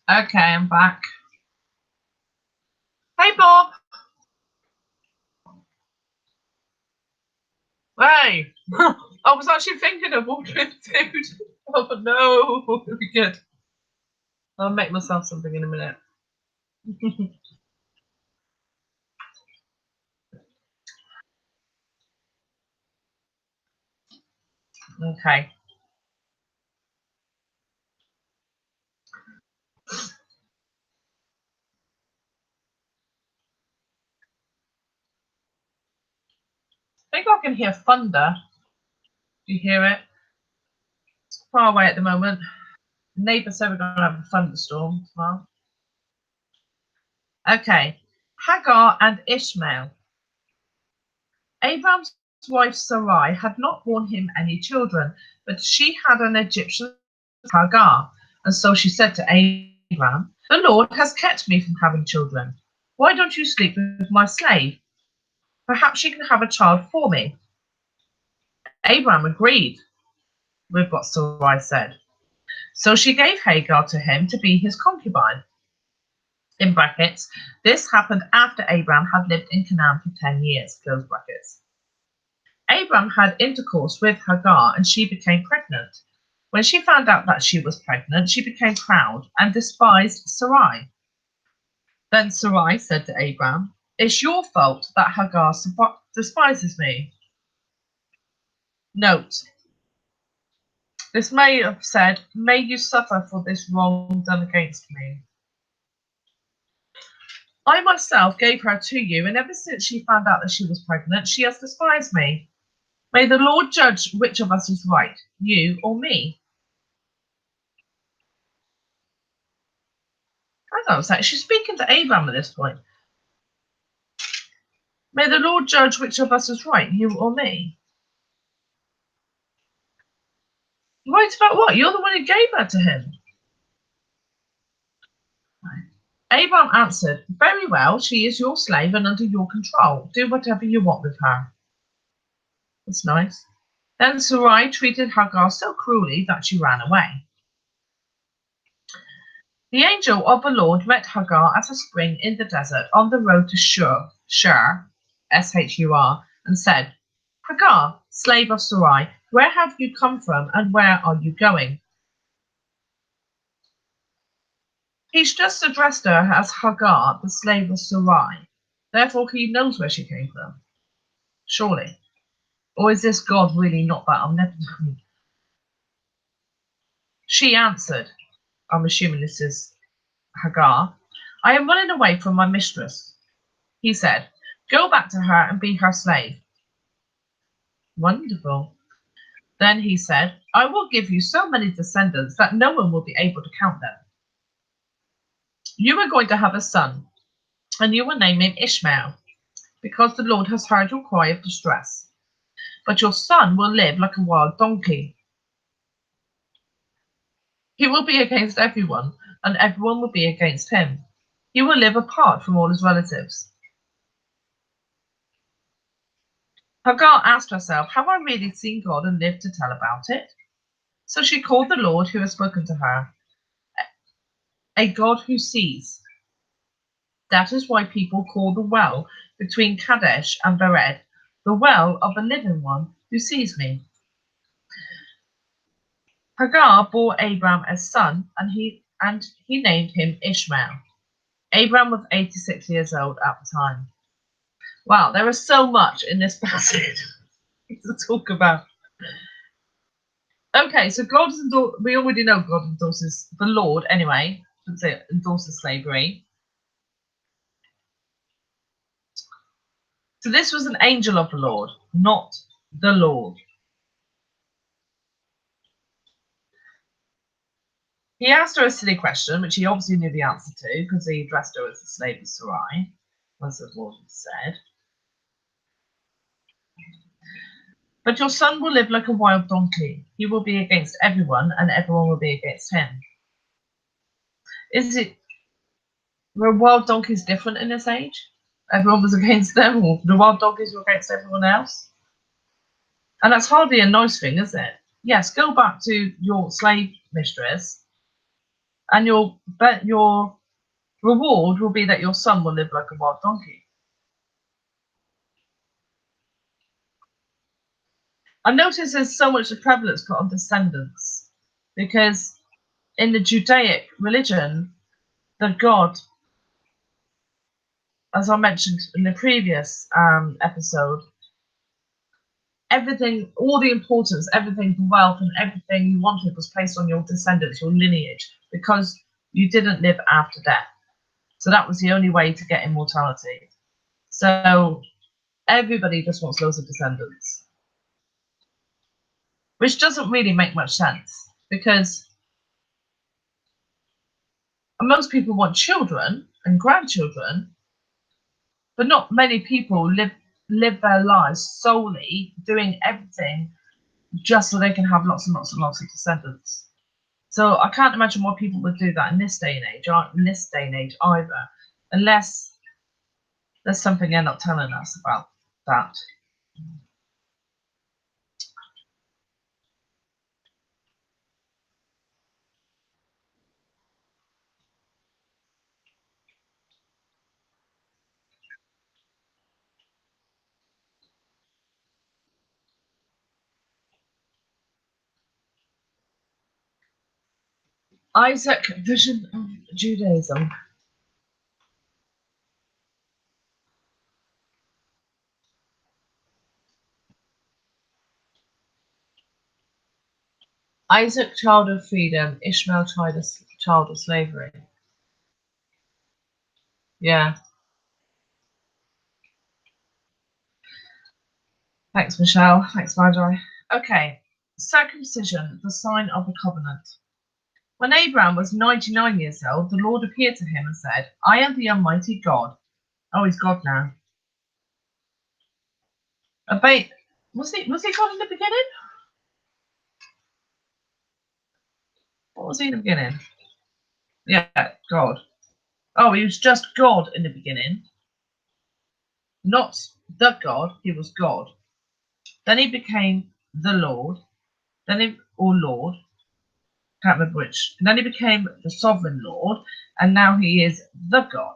Okay, I'm back. Hey, Bob. Hey. I was actually thinking of ordering food. Oh, no. It'll be good. I'll make myself something in a minute. Okay. I think I can hear thunder. Do you hear it? It's far away at the moment. The neighbour said we're going to have a thunderstorm as well. Okay. Hagar and Ishmael. Abraham's wife Sarai had not borne him any children, but she had an Egyptian Hagar. And so she said to Abraham, "The Lord has kept me from having children. Why don't you sleep with my slave? Perhaps she can have a child for me." Abraham agreed with what Sarai said. So she gave Hagar to him to be his concubine. In brackets, this happened after Abraham had lived in Canaan for 10 years, close brackets. Abraham had intercourse with Hagar and she became pregnant. When she found out that she was pregnant, she became proud and despised Sarai. Then Sarai said to Abraham, "It's your fault that Hagar despises me." Note, this may have said, "May you suffer for this wrong done against me." I myself gave her to you, and ever since she found out that she was pregnant, she has despised me. May the Lord judge which of us is right, you or me. I don't know, she's speaking to Abraham at this point. May the Lord judge which of us is right, you or me. Right about what? You're the one who gave her to him. Abraham answered, "Very well, she is your slave and under your control. Do whatever you want with her." That's nice. Then Sarai treated Hagar so cruelly that she ran away. The angel of the Lord met Hagar at a spring in the desert on the road to Shur, Shur, and said, "Hagar, slave of Sarai, where have you come from and where are you going?" He's just addressed her as Hagar, the slave of Sarai. Therefore, he knows where she came from. Surely. Or is this God really not that omnipotent? She answered, I'm assuming this is Hagar, "I am running away from my mistress." He said, "Go back to her and be her slave." Wonderful. Then he said, "I will give you so many descendants that no one will be able to count them. You are going to have a son, and you will name him Ishmael, because the Lord has heard your cry of distress. But your son will live like a wild donkey. He will be against everyone, and everyone will be against him. He will live apart from all his relatives." Hagar asked herself, "Have I really seen God and lived to tell about it?" So she called the Lord who had spoken to her a God who sees. That is why people call the well between Kadesh and Bered the well of the living one who sees me. Hagar bore Abram a son, and he named him Ishmael. Abram was 86 years old at the time. Wow, there is so much in this passage to talk about. Okay, so we already know God endorses the Lord anyway. Should say endorses slavery. So this was an angel of the Lord, not the Lord. He asked her a silly question, which he obviously knew the answer to, because he addressed her as the slave of Sarai, as the Lord had said. But your son will live like a wild donkey. He will be against everyone, and everyone will be against him. Is it were wild donkeys different in this age? Everyone was against them, or the wild donkeys were against everyone else? And that's hardly a nice thing, is it? Yes, go back to your slave mistress and your reward will be that your son will live like a wild donkey. I notice there's so much prevalence put on descendants because in the Judaic religion, the God, as I mentioned in the previous episode, everything, all the importance, everything, the wealth and everything you wanted was placed on your descendants, your lineage, because you didn't live after death. So that was the only way to get immortality. So everybody just wants loads of descendants, which doesn't really make much sense because most people want children and grandchildren, but not many people live their lives solely doing everything just so they can have lots and lots and lots of descendants. So I can't imagine why people would do that in this day and age, either, unless there's something they're not telling us about that. Isaac, vision of Judaism. Isaac, child of freedom. Ishmael, child of slavery. Yeah. Thanks, Michelle. Thanks, Magi. Okay. Circumcision, the sign of the covenant. When Abraham was 99 years old, the Lord appeared to him and said, I am the Almighty God. Oh, he's God now. Was he God in the beginning? What was he in the beginning? Yeah, God. Oh, he was just God in the beginning. Not the God, he was God. Then he became the Lord. Or Lord, can't remember which. And then he became the sovereign Lord, and now he is the God.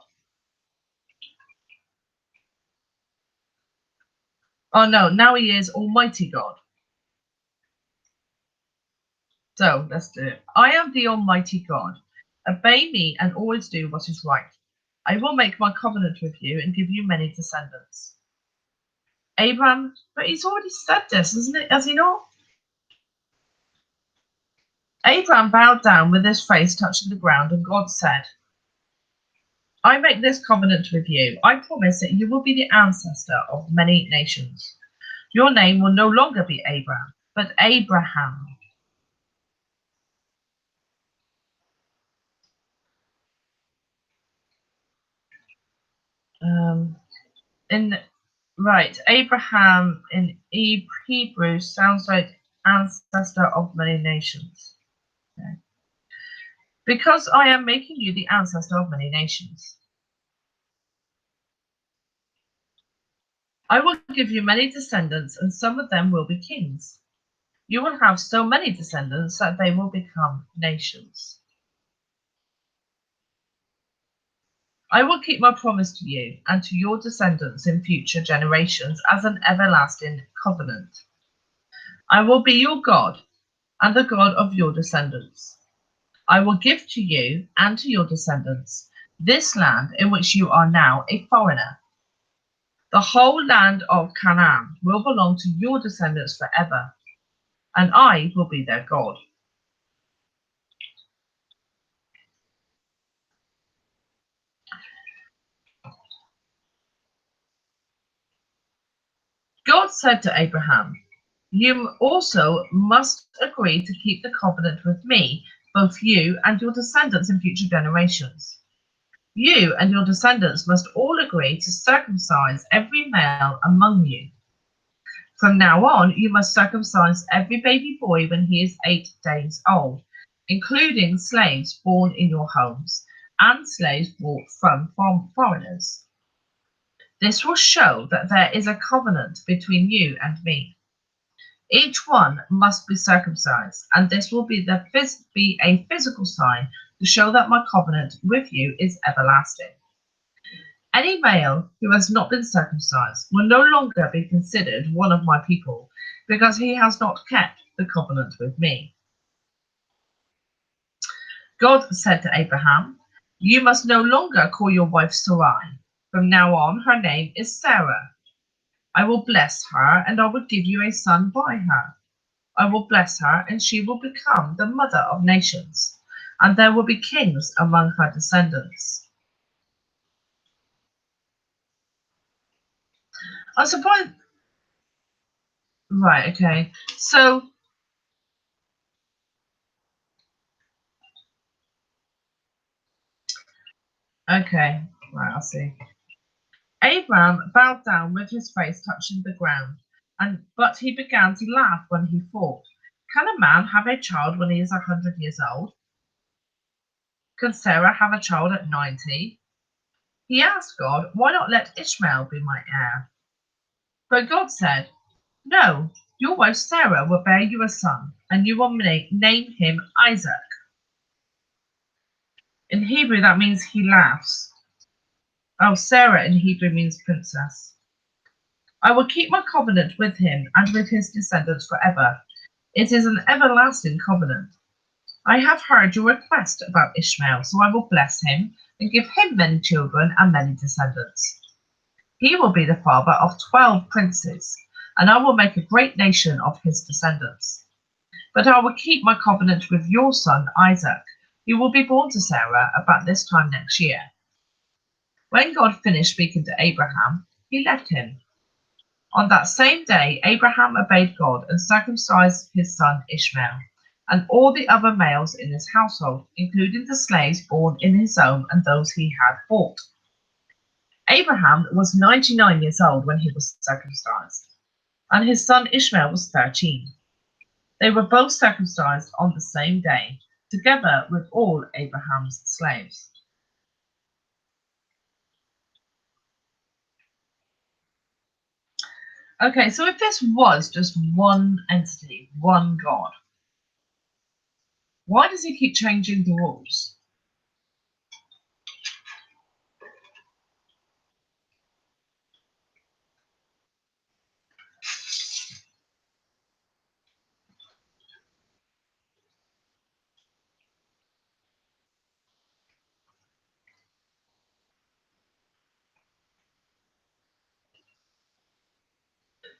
Oh no, now he is Almighty God. So let's do it. I am the Almighty God. Obey me and always do what is right. I will make my covenant with you and give you many descendants. Abraham, but he's already said this, isn't it? Has he not? Abraham bowed down with his face touching the ground, and God said, I make this covenant with you. I promise that you will be the ancestor of many nations. Your name will no longer be Abraham, but Abraham. Um, in Right, Abraham in Hebrew sounds like ancestor of many nations. Okay. Because I am making you the ancestor of many nations. I will give you many descendants, and some of them will be kings. You will have so many descendants that they will become nations. I will keep my promise to you and to your descendants in future generations as an everlasting covenant. I will be your God and the God of your descendants. I will give to you and to your descendants this land in which you are now a foreigner. The whole land of Canaan will belong to your descendants forever, and I will be their God. God said to Abraham, you also must agree to keep the covenant with me, both you and your descendants in future generations. You and your descendants must all agree to circumcise every male among you. From now on, you must circumcise every baby boy when he is 8 days old, including slaves born in your homes and slaves brought from foreigners. This will show that there is a covenant between you and me. Each one must be circumcised, and this will be a physical sign to show that my covenant with you is everlasting. Any male who has not been circumcised will no longer be considered one of my people, because he has not kept the covenant with me. God said to Abraham, "You must no longer call your wife Sarai. From now on, her name is Sarah. I will bless her, and I will give you a son by her. I will bless her, and she will become the mother of nations, and there will be kings among her descendants." I suppose, right, okay. So, okay, right, I'll see. Abraham bowed down with his face touching the ground, but he began to laugh when he thought, "Can a man have a child when he is 100 years old? Can Sarah have a child at 90? He asked God, "Why not let Ishmael be my heir?" But God said, "No, your wife Sarah will bear you a son, and you will name him Isaac." In Hebrew, that means he laughs. Oh, Sarah in Hebrew means princess. "I will keep my covenant with him and with his descendants forever. It is an everlasting covenant. I have heard your request about Ishmael, so I will bless him and give him many children and many descendants. He will be the father of 12 princes, and I will make a great nation of his descendants. But I will keep my covenant with your son Isaac, who will be born to Sarah about this time next year." When God finished speaking to Abraham, he left him. On that same day, Abraham obeyed God and circumcised his son Ishmael, and all the other males in his household, including the slaves born in his home and those he had bought. Abraham was 99 years old when he was circumcised, and his son Ishmael was 13. They were both circumcised on the same day, together with all Abraham's slaves. Okay, so if this was just one entity, one God, why does he keep changing the rules?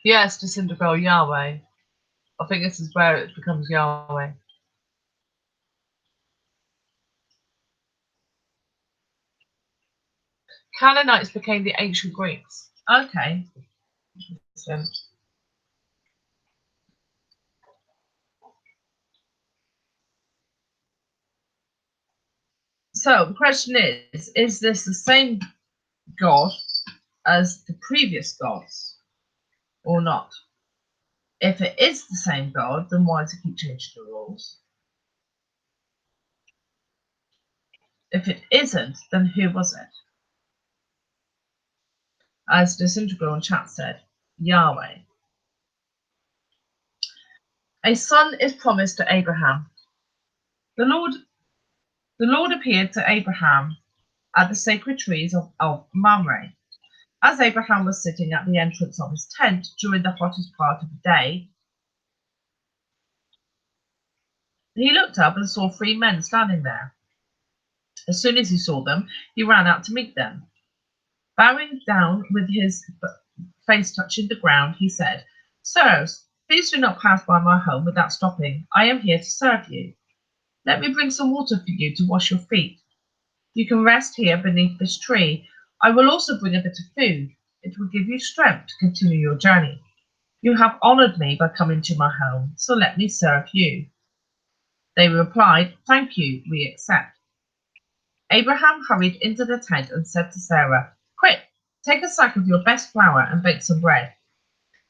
Yes, disintegrate Yahweh. I think this is where it becomes Yahweh. Canaanites became the ancient Greeks. Okay. So the question is this the same God as the previous gods or not? If it is the same God, then why does he keep changing the rules? If it isn't, then who was it? As Disintegral in chat said, Yahweh. A son is promised to Abraham. The Lord appeared to Abraham at the sacred trees of Mamre. As Abraham was sitting at the entrance of his tent during the hottest part of the day, he looked up and saw 3 men standing there. As soon as he saw them, he ran out to meet them. Bowing down with his face touching the ground, he said, "Sirs, please do not pass by my home without stopping. I am here to serve you. Let me bring some water for you to wash your feet. You can rest here beneath this tree. I will also bring a bit of food. It will give you strength to continue your journey. You have honored me by coming to my home, so let me serve you." They replied, "Thank you, we accept." Abraham hurried into the tent and said to Sarah, "Quick, take a sack of your best flour and bake some bread."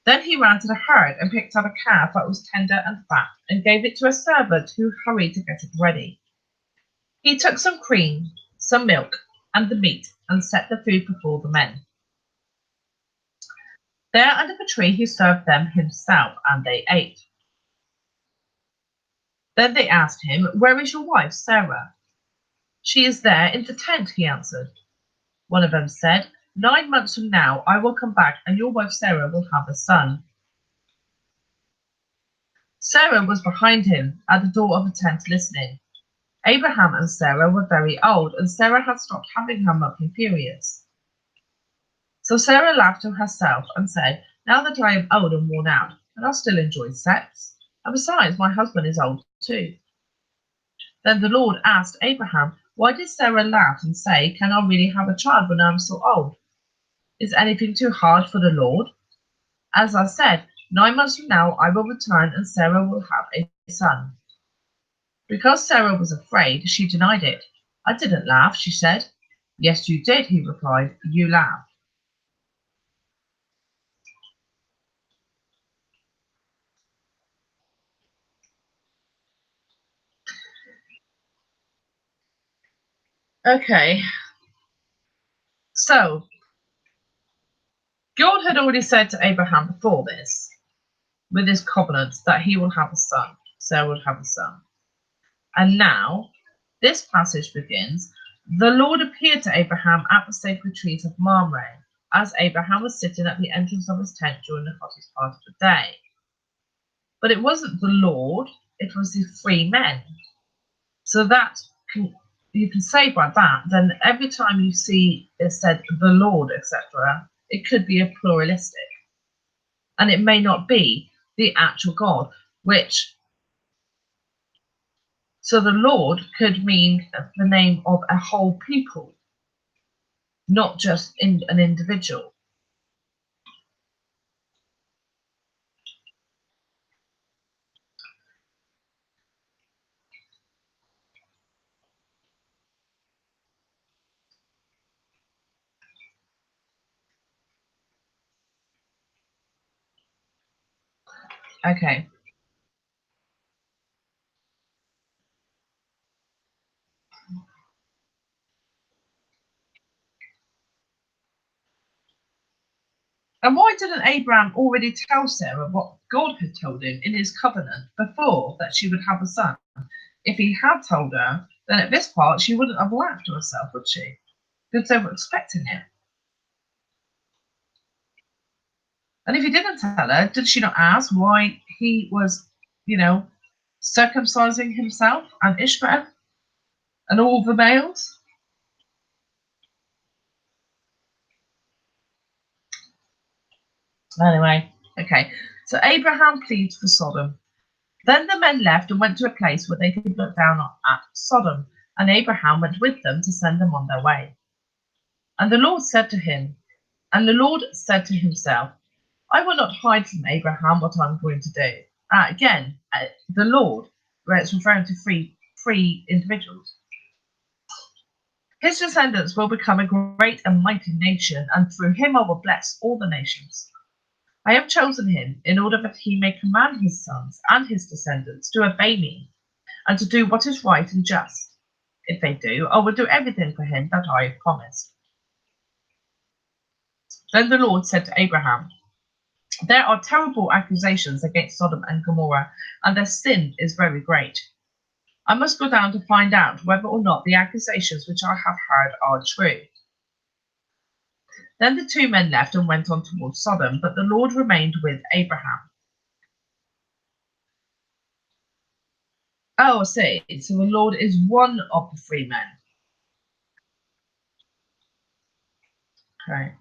Then he ran to the herd and picked up a calf that was tender and fat and gave it to a servant who hurried to get it ready. He took some cream, some milk, and the meat and set the food before the men. There under the tree he served them himself, and they ate. Then they asked him, "Where is your wife, Sarah?" She is there in the tent, he answered. One of them said, 9 months from now I will come back and your wife Sarah will have a son. Sarah was behind him at the door of the tent listening. Abraham and Sarah were very old, and Sarah had stopped having her monthly periods. So Sarah laughed to herself and said, now that I am old and worn out, and I'll still enjoy sex. And besides, my husband is old too. Then the Lord asked Abraham, why did Sarah laugh and say, can I really have a child when I'm so old? Is anything too hard for the Lord? As I said, 9 months from now I will return and Sarah will have a son. Because Sarah was afraid, she denied it. I didn't laugh, she said. Yes, you did, he replied. You laughed. Okay, so God had already said to Abraham before this, with his covenant, that he will have a son. Sarah would have a son. And now, this passage begins, the Lord appeared to Abraham at the sacred trees of Mamre, as Abraham was sitting at the entrance of his tent during the hottest part of the day. But it wasn't the Lord, it was the three men. So you can say by that, then every time you see it said the Lord, etc., it could be a pluralistic. And it may not be the actual God, so the Lord could mean the name of a whole people, not just an individual. Okay. And why didn't Abraham already tell Sarah what God had told him in his covenant before, that she would have a son? If he had told her, then at this part she wouldn't have laughed to herself, would she? Because they were expecting it. And if he didn't tell her, did she not ask why he was, circumcising himself and Ishmael and all the males? Anyway, okay. So Abraham pleads for Sodom. Then the men left and went to a place where they could look down at Sodom, and Abraham went with them to send them on their way. And the Lord said to himself, I will not hide from Abraham what I'm going to do. Again, the Lord, where it's referring to three individuals. His descendants will become a great and mighty nation, and through him I will bless all the nations. I have chosen him in order that he may command his sons and his descendants to obey me and to do what is right and just. If they do, I will do everything for him that I have promised. Then the Lord said to Abraham, there are terrible accusations against Sodom and Gomorrah, and their sin is very great. I must go down to find out whether or not the accusations which I have heard are true. Then the two men left and went on towards Sodom, but the Lord remained with Abraham. Oh, I see. So the Lord is one of the three men. Okay.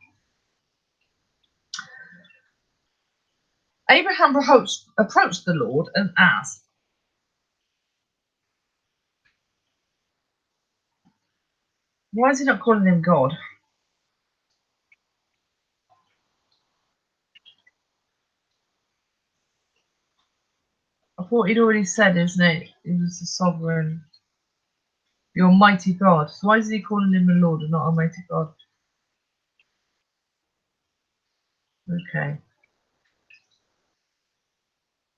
Abraham approached the Lord and asked, why is he not calling him God? I thought he'd already said, isn't it? He was the sovereign, the almighty God. So why is he calling him the Lord and not almighty God? Okay.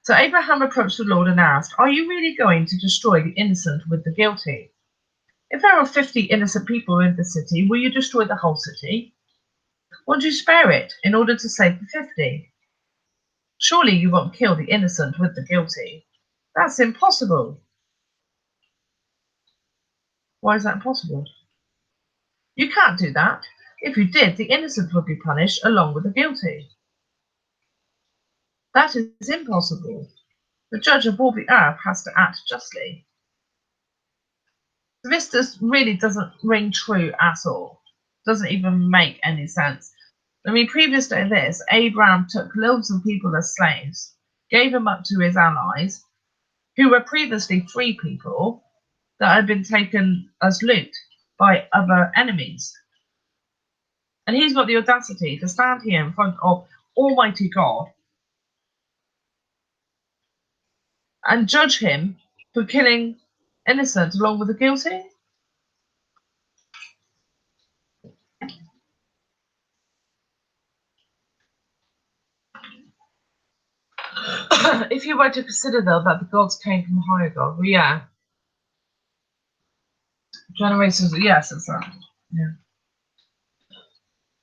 So Abraham approached the Lord and asked, are you really going to destroy the innocent with the guilty? If there are 50 innocent people in the city, will you destroy the whole city? Won't you spare it in order to save the 50? Surely you won't kill the innocent with the guilty. That's impossible. Why is that impossible? You can't do that. If you did, the innocent would be punished along with the guilty. That is impossible. The judge of all the earth has to act justly. This really doesn't ring true at all. Doesn't even make any sense. I mean, previous to this, Abraham took loads of people as slaves, gave them up to his allies, who were previously free people that had been taken as loot by other enemies. And he's got the audacity to stand here in front of Almighty God and judge him for killing innocent along with the guilty. If you were to consider, though, that the gods came from higher God, well, yeah. Generations, yes, it's that. Yeah.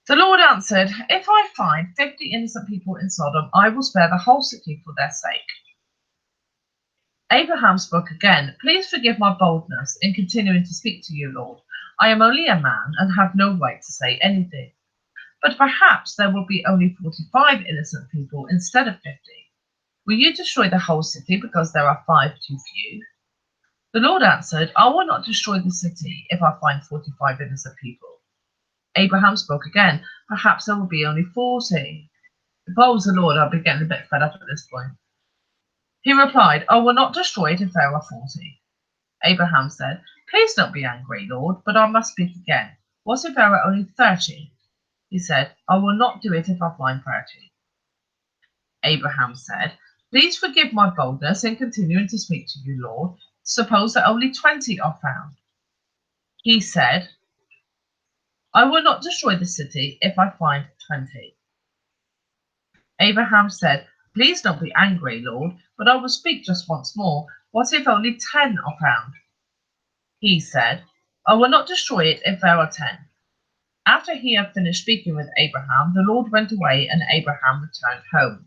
The Lord answered, if I find 50 innocent people in Sodom, I will spare the whole city for their sake. Abraham spoke again, please forgive my boldness in continuing to speak to you, Lord. I am only a man and have no right to say anything. But perhaps there will be only 45 innocent people instead of 50. Will you destroy the whole city because there are 5 too few? The Lord answered, I will not destroy the city if I find 45 innocent people. Abraham spoke again, perhaps there will be only 40. If I was the Lord, I'd be getting a bit fed up at this point. He replied, I will not destroy it if there are 40. Abraham said, please don't be angry, Lord, but I must speak again. What if there are only 30? He said, I will not do it if I find 30. Abraham said, please forgive my boldness in continuing to speak to you, Lord. Suppose that only 20 are found. He said, I will not destroy the city if I find 20. Abraham said, please don't be angry, Lord, but I will speak just once more. What if only 10 are found? He said, I will not destroy it if there are 10. After he had finished speaking with Abraham, the Lord went away and Abraham returned home.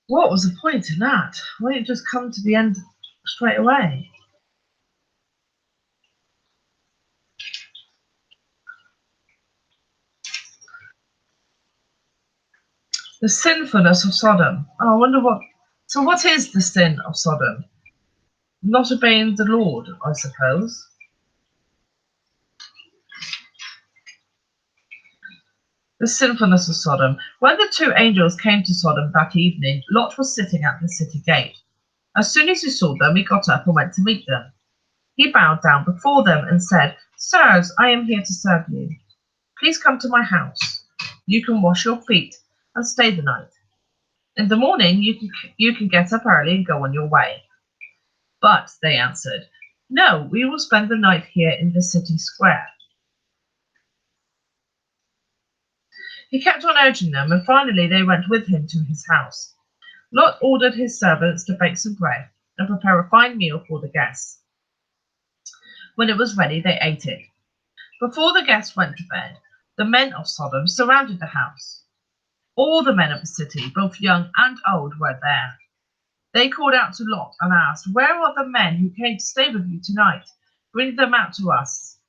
What was the point in that? Why didn't it just come to the end straight away? The sinfulness of Sodom. Oh, I wonder what. So, what is the sin of Sodom? Not obeying the Lord, I suppose. The sinfulness of Sodom. When the 2 angels came to Sodom that evening, Lot was sitting at the city gate. As soon as he saw them, he got up and went to meet them. He bowed down before them and said, Sirs, I am here to serve you. Please come to my house. You can wash your feet and stay the night. In the morning, you can get up early and go on your way. But they answered, No, we will spend the night here in the city square. He kept on urging them, and finally they went with him to his house. Lot ordered his servants to bake some bread and prepare a fine meal for the guests. When it was ready, they ate it. Before the guests went to bed, the men of Sodom surrounded the house. All the men of the city, both young and old, were there. They called out to Lot and asked, Where are the men who came to stay with you tonight? Bring them out to us.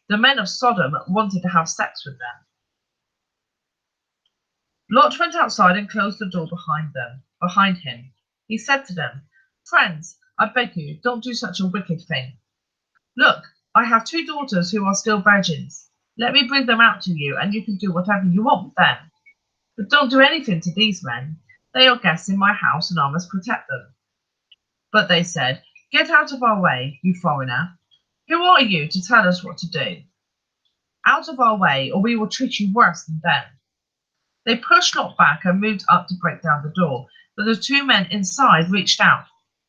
The men of Sodom wanted to have sex with them. Lot went outside and closed the door behind him. He said to them, Friends, I beg you, don't do such a wicked thing. Look, I have 2 daughters who are still virgins. Let me bring them out to you, and you can do whatever you want with them. But don't do anything to these men. They are guests in my house, and I must protect them. But they said, Get out of our way, you foreigner. Who are you to tell us what to do? Out of our way, or we will treat you worse than them. They pushed Lot back and moved up to break down the door, but the 2 men inside reached out,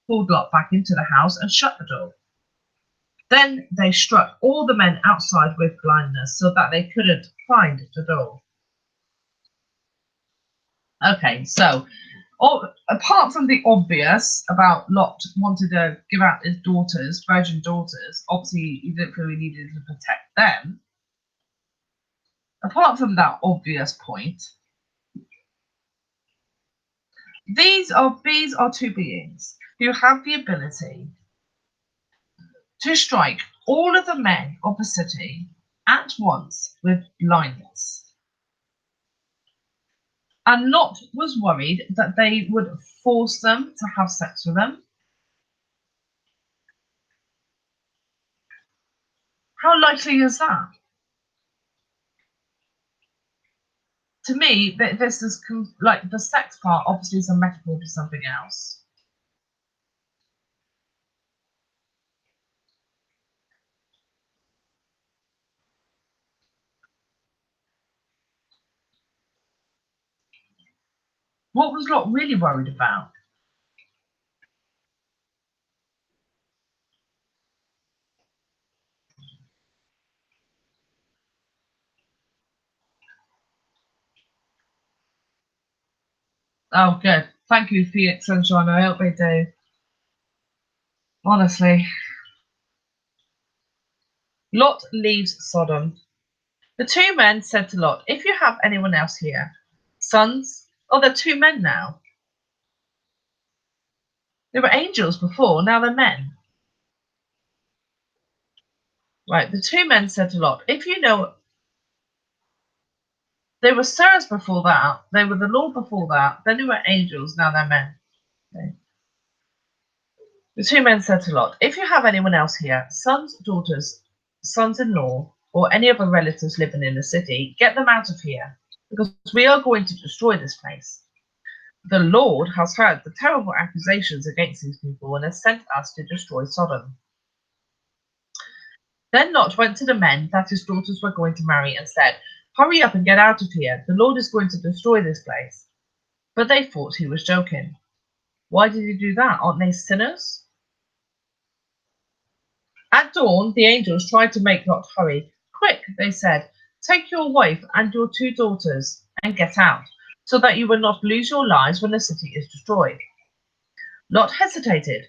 pulled Lot back into the house, and shut the door. Then they struck all the men outside with blindness so that they couldn't find the door. Okay, so apart from the obvious about Lot wanted to give out his daughters, virgin daughters, obviously he didn't feel he needed to protect them. Apart from that obvious point, these are 2 beings. who have the ability to strike all of the men of the city at once with blindness, and Lot was worried that they would force them to have sex with them. How likely is that? To me, this is like the sex part obviously is a metaphor for something else. What was Lot really worried about? Oh, good. Thank you, Felix Sunshine. I hope they do. Honestly. Lot leaves Sodom. The two men said to Lot, if you have anyone else here, sons, oh, they're two men now. They were angels before, now they're men. Right, the two men said to Lot, if you know, they were sirs before that, they were the Lord before that, then they were angels, now they're men. Okay. The two men said to Lot, if you have anyone else here, sons, daughters, sons-in-law, or any other relatives living in the city, get them out of here, because we are going to destroy this place. The Lord has heard the terrible accusations against these people and has sent us to destroy Sodom. Then Lot went to the men that his daughters were going to marry and said, hurry up and get out of here. The Lord is going to destroy this place. But they thought he was joking. Why did he do that? Aren't they sinners? At dawn, the angels tried to make Lot hurry. Quick, they said, take your wife and your two daughters and get out, so that you will not lose your lives when the city is destroyed. Lot hesitated.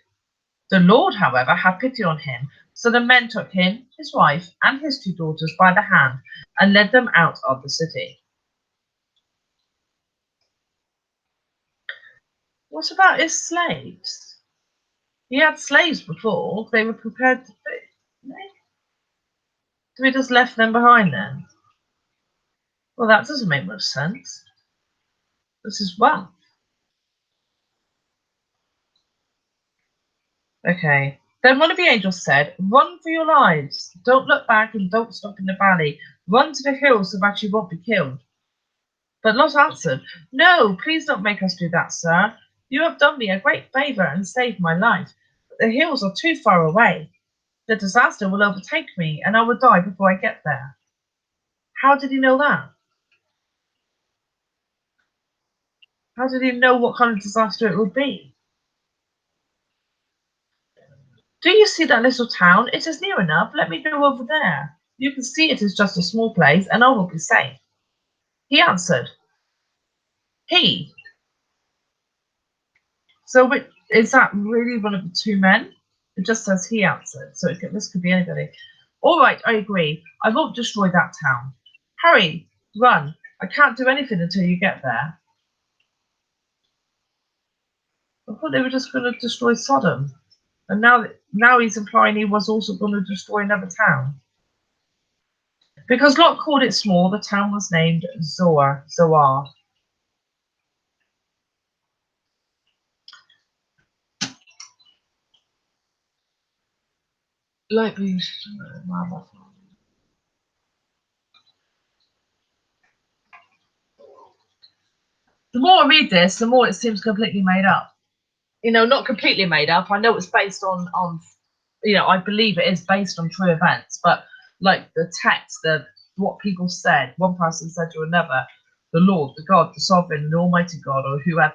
The Lord, however, had pity on him, so the men took him, his wife, and his two daughters by the hand and led them out of the city. What about his slaves? He had slaves before. They were prepared to do. So he just left them behind then? Well, that doesn't make much sense. This is well. Okay. Then one of the angels said, run for your lives. Don't look back and don't stop in the valley. Run to the hills so that you won't be killed. But Lot answered, no, please don't make us do that, sir. You have done me a great favour and saved my life. But the hills are too far away. The disaster will overtake me, and I will die before I get there. How did he know that? How did he know what kind of disaster it would be? Do you see that little town? It is near enough. Let me go over there. You can see it is just a small place, and I will be safe. He answered, he. So is that really one of the two men? It just says he answered, so this could be anybody. All right, I agree. I won't destroy that town. Hurry, run. I can't do anything until you get there. I thought they were just going to destroy Sodom. And now he's implying he was also going to destroy another town. Because Lot called it small, the town was named Zoar. Like the more I read this, the more it seems completely made up. Not completely made up. I know it's based on I believe it is based on true events, but like the text, what people said, one person said to another, the Lord, the God, the sovereign, the Almighty God, or whoever.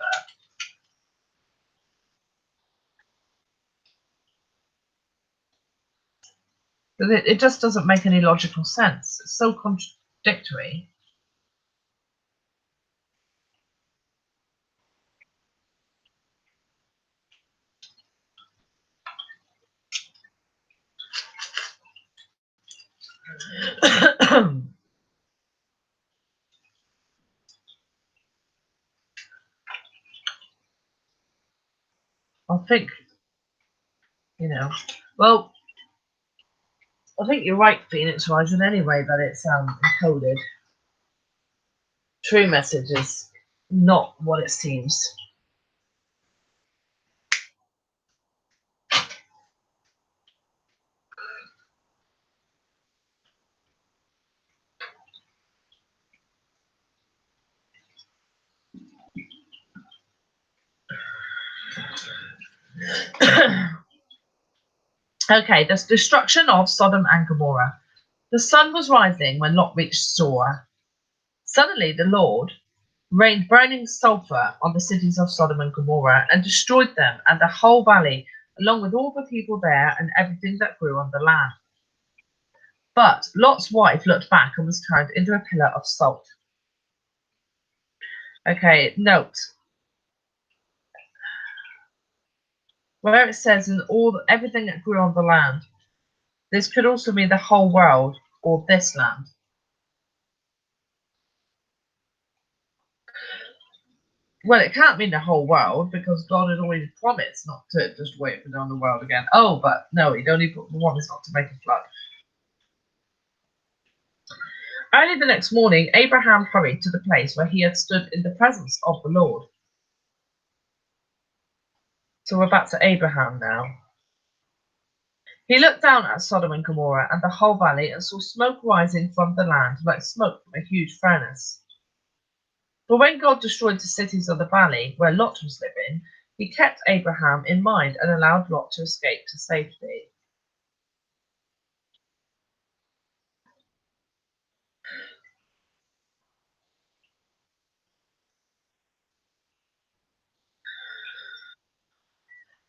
But it just doesn't make any logical sense. It's so contradictory. I think, well, I think you're right, Phoenix Rising, anyway, that it's encoded. True message is not what it seems. Okay, the destruction of Sodom and Gomorrah. The sun was rising when Lot reached Zoar. Suddenly the Lord rained burning sulfur on the cities of Sodom and Gomorrah and destroyed them and the whole valley, along with all the people there and everything that grew on the land. But Lot's wife looked back and was turned into a pillar of salt. Okay, note where it says in everything that grew on the land, this could also mean the whole world or this land. Well, it can't mean the whole world because God had already promised not to just wait for down the world again. Oh, but no, he'd only promised not to make a flood. Early the next morning, Abraham hurried to the place where he had stood in the presence of the Lord. So we're back to Abraham now. He looked down at Sodom and Gomorrah and the whole valley and saw smoke rising from the land like smoke from a huge furnace. But when God destroyed the cities of the valley where Lot was living, he kept Abraham in mind and allowed Lot to escape to safety.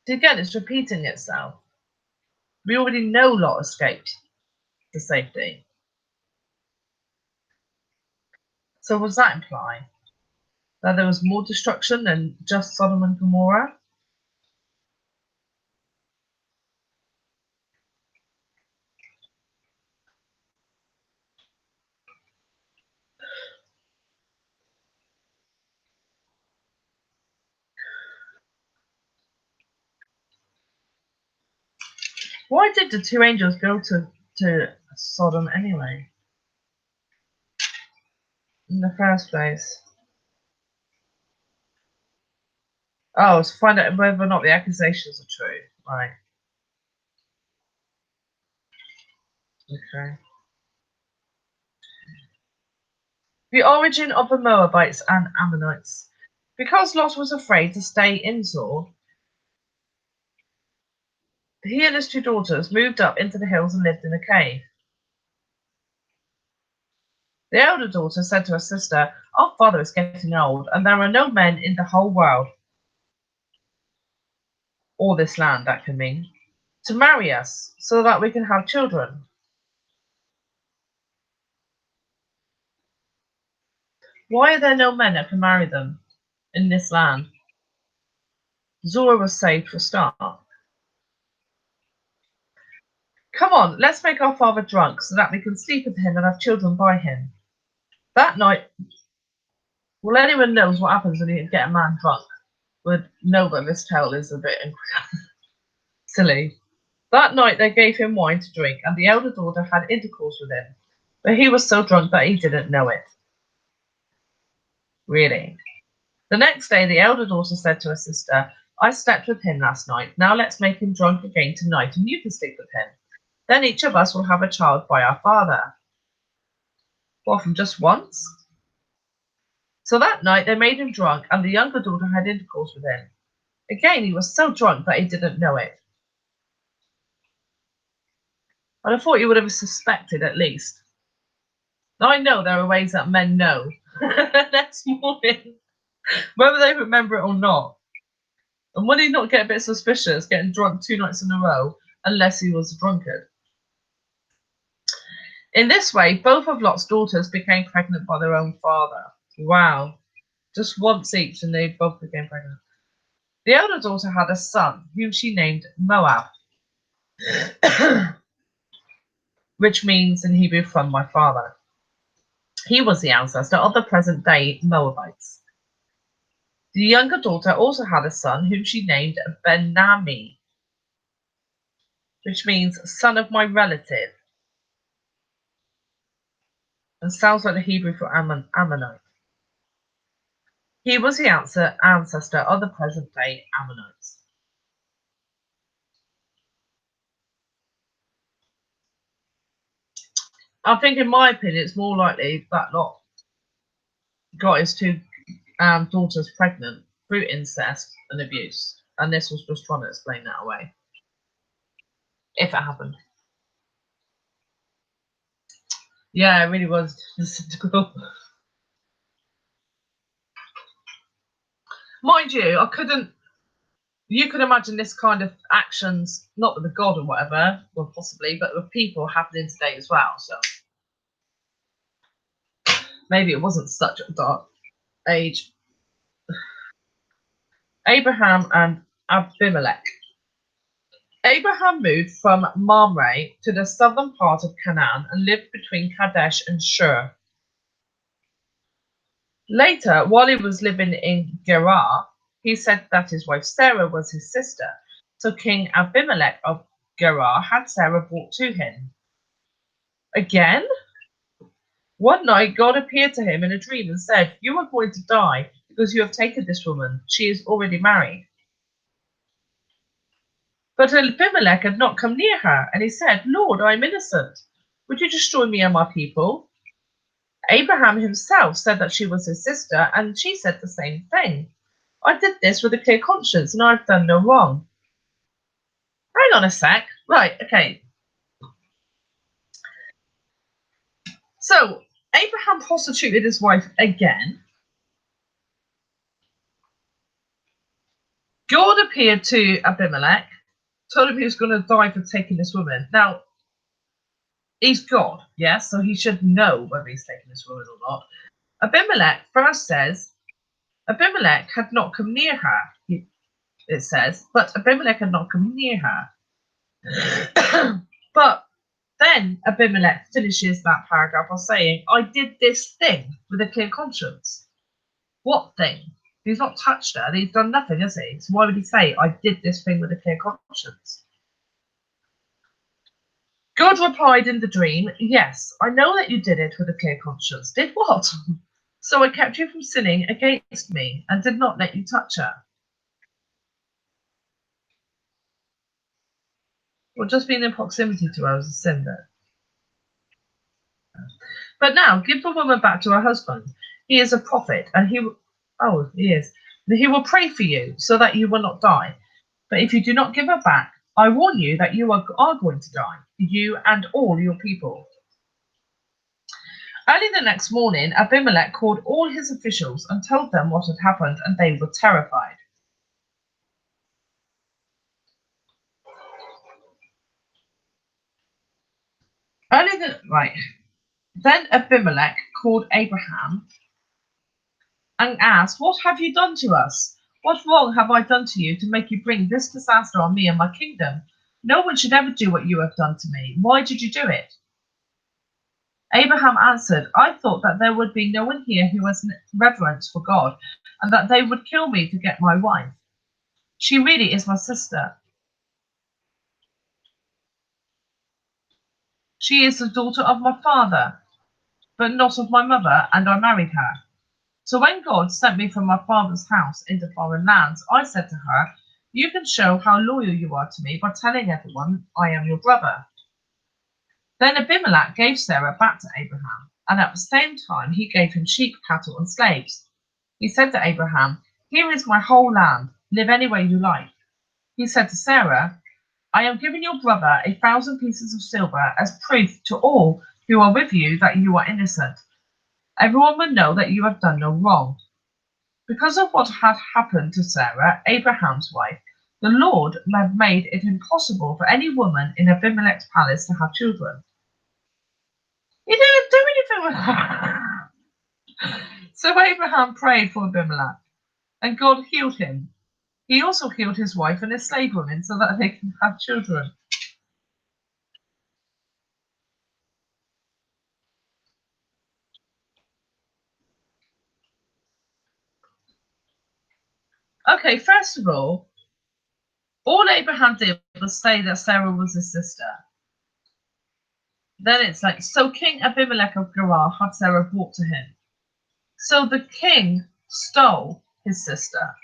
Again, it's repeating itself. We already know Lot escaped to safety. So what does that imply? That there was more destruction than just Sodom and Gomorrah? Why did the two angels go to Sodom anyway? In the first place? Oh, to find out whether or not the accusations are true. Right. Okay. The origin of the Moabites and Ammonites. Because Lot was afraid to stay in Zoar, he and his two daughters moved up into the hills and lived in a cave. The elder daughter said to her sister, "Our father is getting old, and there are no men in the whole world, or this land, that can mean, to marry us so that we can have children." Why are there no men that can marry them in this land? Zora was saved for a start. Come on, let's make our father drunk so that we can sleep with him and have children by him. That night, well, anyone knows what happens when you get a man drunk would know that this tale is a bit silly. That night they gave him wine to drink, and the elder daughter had intercourse with him, but he was so drunk that he didn't know it. Really. The next day the elder daughter said to her sister, "I slept with him last night. Now let's make him drunk again tonight, and you can sleep with him. Then each of us will have a child by our father." Well, from just once? So that night they made him drunk, and the younger daughter had intercourse with him. Again, he was so drunk that he didn't know it. And I thought you would have suspected at least. Now I know there are ways that men know next morning, whether they remember it or not. And would he not get a bit suspicious getting drunk 2 nights in a row unless he was a drunkard? In this way, both of Lot's daughters became pregnant by their own father. Wow. Just once each, and they both became pregnant. The elder daughter had a son, whom she named Moab, which means in Hebrew, "from my father." He was the ancestor of the present-day Moabites. The younger daughter also had a son whom she named Ben-Nami, which means son of my relative, and sounds like the Hebrew for Ammonite. He was the ancestor of the present-day Ammonites. I think, in my opinion, it's more likely that Lot got his two daughters pregnant through incest and abuse, and this was just trying to explain that away, if it happened. Yeah, it really was difficult. Mind you, you could imagine this kind of actions, not with a god or whatever, well, possibly, but with people happening today as well. So maybe it wasn't such a dark age. Abraham and Abimelech. Abraham moved from Mamre to the southern part of Canaan and lived between Kadesh and Shur. Later, while he was living in Gerar, he said that his wife Sarah was his sister. So King Abimelech of Gerar had Sarah brought to him. Again? One night God appeared to him in a dream and said, "You are going to die because you have taken this woman. She is already married." But Abimelech had not come near her, and he said, "Lord, I am innocent. Would you destroy me and my people?" Abraham himself said that she was his sister, and she said the same thing. "I did this with a clear conscience, and I've done no wrong." Hang on a sec. Right, okay. So, Abraham prostituted his wife again. God appeared to Abimelech, told him he was going to die for taking this woman. Now, he's God, yes, so he should know whether he's taking this woman or not. Abimelech first says, Abimelech had not come near her, it says, but Abimelech had not come near her. But then Abimelech finishes that paragraph by saying, "I did this thing with a clear conscience." What thing? He's not touched her. He's done nothing, has he? So why would he say, "I did this thing with a clear conscience"? God replied in the dream, "Yes, I know that you did it with a clear conscience." Did what? "So I kept you from sinning against me and did not let you touch her." Well, just being in proximity to her was a sin then. "But now give the woman back to her husband. He is a prophet, and he is. He will pray for you so that you will not die. But if you do not give her back, I warn you that you are going to die, you and all your people." Early the next morning, Abimelech called all his officials and told them what had happened, and they were terrified. Then Abimelech called Abraham and asked, "What have you done to us? What wrong have I done to you to make you bring this disaster on me and my kingdom? No one should ever do what you have done to me. Why did you do it?" Abraham answered, "I thought that there would be no one here who has reverence for God, and that they would kill me to get my wife. She really is my sister. She is the daughter of my father, but not of my mother, and I married her. So when God sent me from my father's house into foreign lands, I said to her, 'You can show how loyal you are to me by telling everyone I am your brother.' Then Abimelech gave Sarah back to Abraham, and at the same time he gave him sheep, cattle, and slaves. He said to Abraham, 'Here is my whole land. Live any way you like.' He said to Sarah, 'I am giving your brother 1,000 pieces of silver as proof to all who are with you that you are innocent. Everyone will know that you have done no wrong.' Because of what had happened to Sarah, Abraham's wife, the Lord had made it impossible for any woman in Abimelech's palace to have children." He didn't do anything with her. So Abraham prayed for Abimelech, and God healed him. He also healed his wife and his slave women so that they can have children. Okay, first of all Abraham did was say that Sarah was his sister. Then it's like, so King Abimelech of Gerar had Sarah brought to him. So the king stole his sister.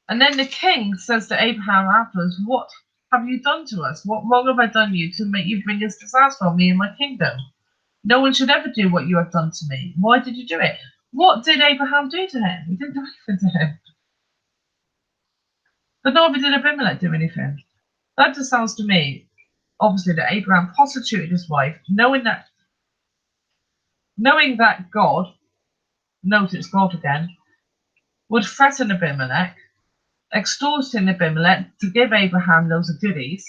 And then the king says to Abraham afterwards, what have you done to us? What wrong have I done you to make you bring us disaster on me and my kingdom? No one should ever do what you have done to me. Why did you do it? What did Abraham do to him? He didn't do anything to him. But neither did Abimelech do anything. That just sounds to me, obviously, that Abraham prostituted his wife, knowing that God, note it's God again, would threaten Abimelech, extorting Abimelech to give Abraham loads of goodies,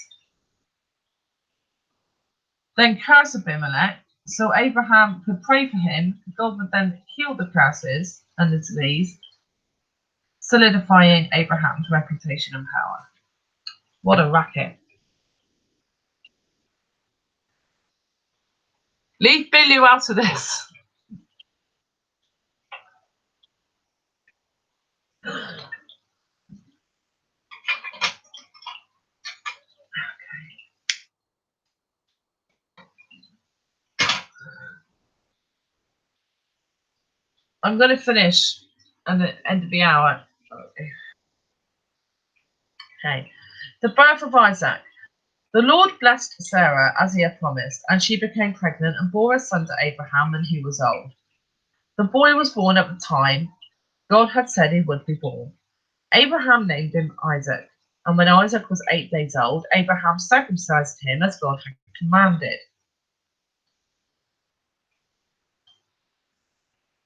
then curse Abimelech, so Abraham could pray for him. God would then heal the curses and the disease, solidifying Abraham's reputation and power. What a racket. Leave Billy out of this. I'm going to finish at the end of the hour. Okay. The birth of Isaac. The Lord blessed Sarah as he had promised, and she became pregnant and bore a son to Abraham when he was old. The boy was born at the time God had said he would be born. Abraham named him Isaac, and when Isaac was 8 days old, Abraham circumcised him as God had commanded.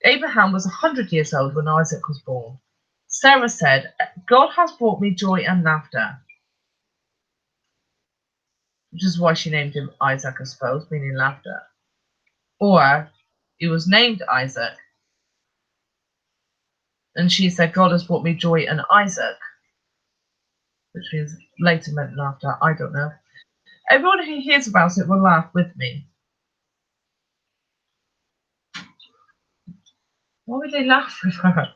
Abraham was 100 years old when Isaac was born. Sarah said, God has brought me joy and laughter, which is why she named him Isaac, I suppose, meaning laughter. Or he was named Isaac, and she said, God has brought me joy and Isaac, which means later meant laughter. I don't know. Everyone who hears about it will laugh with me. Why would they laugh with her?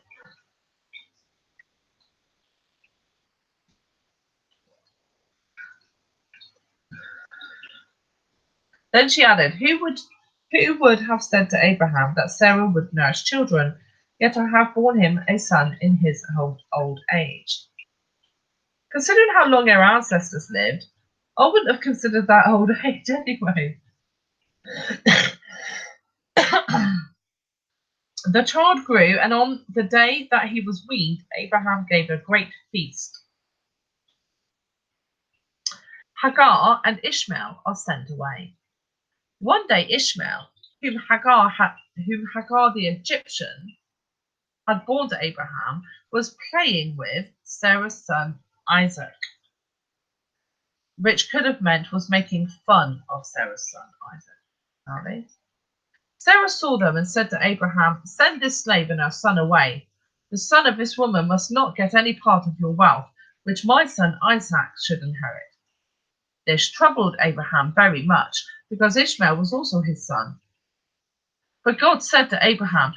Then she added, who would have said to Abraham that Sarah would nurse children, yet I have borne him a son in his old age? Considering how long our ancestors lived, I wouldn't have considered that old age anyway. The child grew, and on the day that he was weaned, Abraham gave a great feast. Hagar and Ishmael are sent away. One day Ishmael, whom Hagar the Egyptian had born to Abraham, was playing with Sarah's son Isaac, which could have meant was making fun of Sarah's son Isaac. Apparently. Sarah saw them and said to Abraham, send this slave and her son away. The son of this woman must not get any part of your wealth, which my son Isaac should inherit. This troubled Abraham very much, because Ishmael was also his son. But God said to Abraham,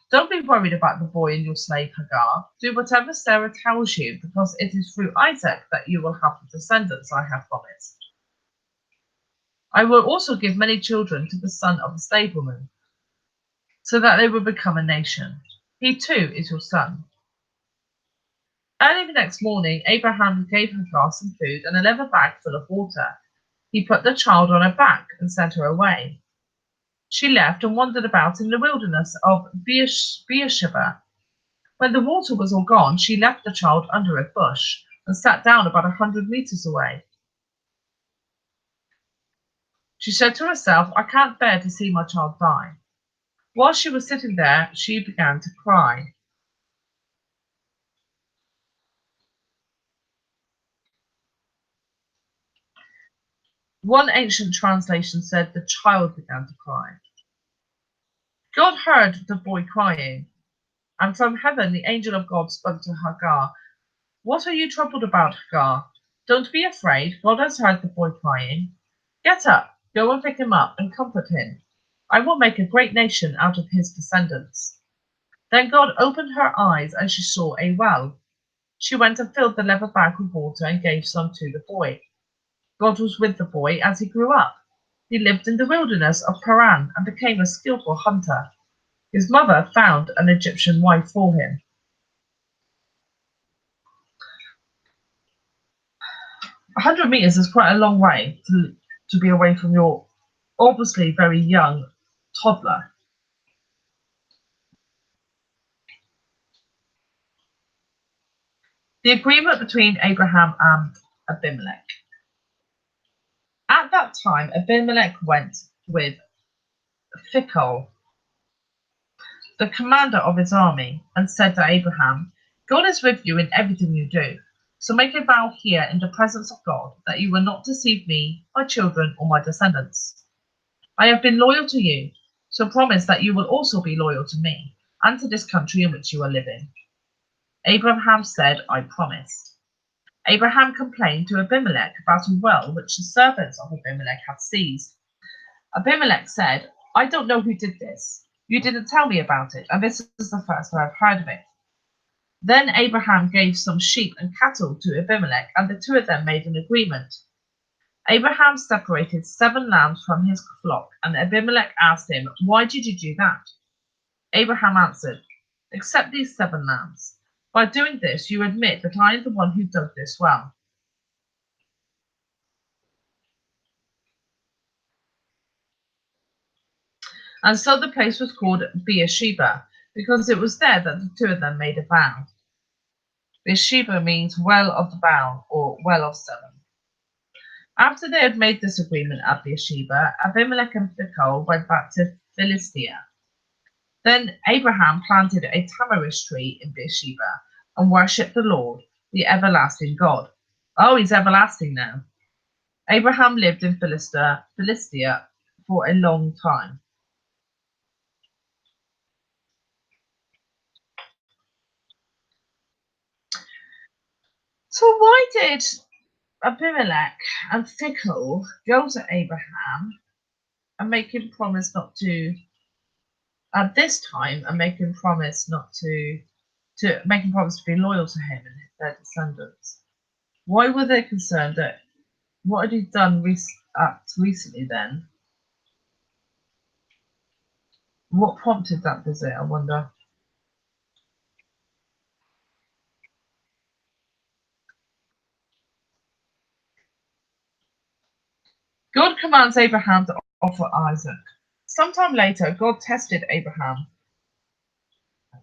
don't be worried about the boy and your slave Hagar. Do whatever Sarah tells you, because it is through Isaac that you will have the descendants I have promised. I will also give many children to the son of the slave woman, so that they will become a nation. He too is your son. Early the next morning, Abraham gave Hagar some food and a leather bag full of water. He put the child on her back and sent her away. She left and wandered about in the wilderness of Beersheba. When the water was all gone, she left the child under a bush and sat down about 100 meters away. She said to herself, I can't bear to see my child die. While she was sitting there, she began to cry. One ancient translation said the child began to cry. God heard the boy crying, and from heaven the angel of God spoke to Hagar. What are you troubled about, Hagar? Don't be afraid. God has heard the boy crying. Get up, go and pick him up and comfort him. I will make a great nation out of his descendants. Then God opened her eyes and she saw a well. She went and filled the leather bag with water and gave some to the boy. God was with the boy as he grew up. He lived in the wilderness of Paran and became a skillful hunter. His mother found an Egyptian wife for him. 100 meters is quite a long way to be away from your obviously very young toddler. The agreement between Abraham and Abimelech. At that time, Abimelech went with Phicol, the commander of his army, and said to Abraham, God is with you in everything you do. So make a vow here in the presence of God that you will not deceive me, my children, or my descendants. I have been loyal to you, so promise that you will also be loyal to me and to this country in which you are living. Abraham said, I promise. Abraham complained to Abimelech about a well which the servants of Abimelech had seized. Abimelech said, I don't know who did this. You didn't tell me about it, and this is the first I have heard of it. Then Abraham gave some sheep and cattle to Abimelech, and the two of them made an agreement. Abraham separated 7 lambs from his flock, and Abimelech asked him, Why did you do that? Abraham answered, Accept these 7 lambs. By doing this, you admit that I am the one who dug this well. And so the place was called Beersheba, because it was there that the two of them made a vow. Beersheba means well of the bow, or well of 7. After they had made this agreement at Beersheba, Abimelech and Phicol went back to Philistia. Then Abraham planted a tamarisk tree in Beersheba and worshipped the Lord, the everlasting God. Oh, he's everlasting now. Abraham lived in Philistia for a long time. So why did Abimelech and Phicol go to Abraham and make him promise not to at this time and make him promise not to make him promise to be loyal to him and their descendants? Why were they concerned that what had he done recently then? What prompted that visit, I wonder? God commands Abraham to offer Isaac. Sometime later, God tested Abraham.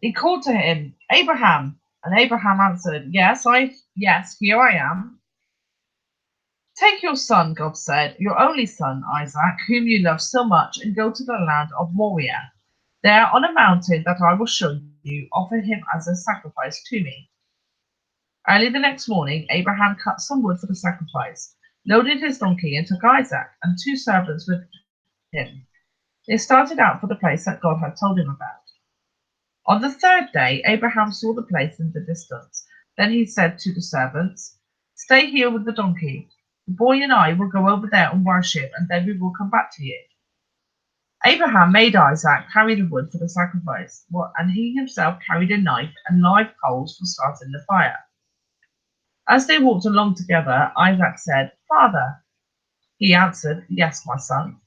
He called to him, Abraham, and Abraham answered, yes, here I am. Take your son, God said, your only son, Isaac, whom you love so much, and go to the land of Moriah. There on a mountain that I will show you, offer him as a sacrifice to me. Early the next morning, Abraham cut some wood for the sacrifice, loaded his donkey, and took Isaac and 2 servants with him. They started out for the place that God had told him about. On the 3rd day, Abraham saw the place in the distance. Then he said to the servants, Stay here with the donkey. The boy and I will go over there and worship, and then we will come back to you. Abraham made Isaac carry the wood for the sacrifice, and he himself carried a knife and live coals for starting the fire. As they walked along together, Isaac said, Father. He answered, Yes, my son.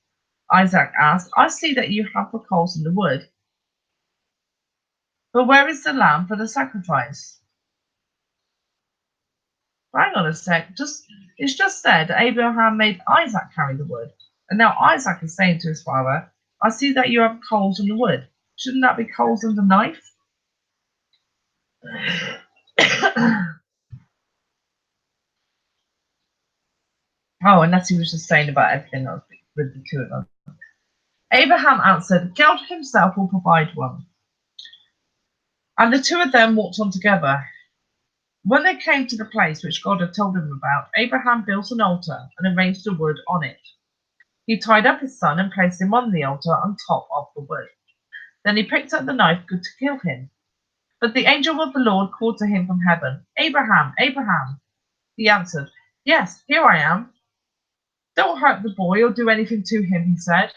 Isaac asked, I see that you have the coals and the wood, but where is the lamb for the sacrifice? Hang on a sec. It's just said that Abraham made Isaac carry the wood. And now Isaac is saying to his father, I see that you have coals and the wood. Shouldn't that be coals and the knife? Oh, unless he was just saying about everything else with the two of them. Abraham answered, God himself will provide one. And the two of them walked on together. When they came to the place which God had told him about, Abraham built an altar and arranged the wood on it. He tied up his son and placed him on the altar on top of the wood. Then he picked up the knife to kill him. But the angel of the Lord called to him from heaven, Abraham, Abraham. He answered, Yes, here I am. Don't hurt the boy or do anything to him, he said.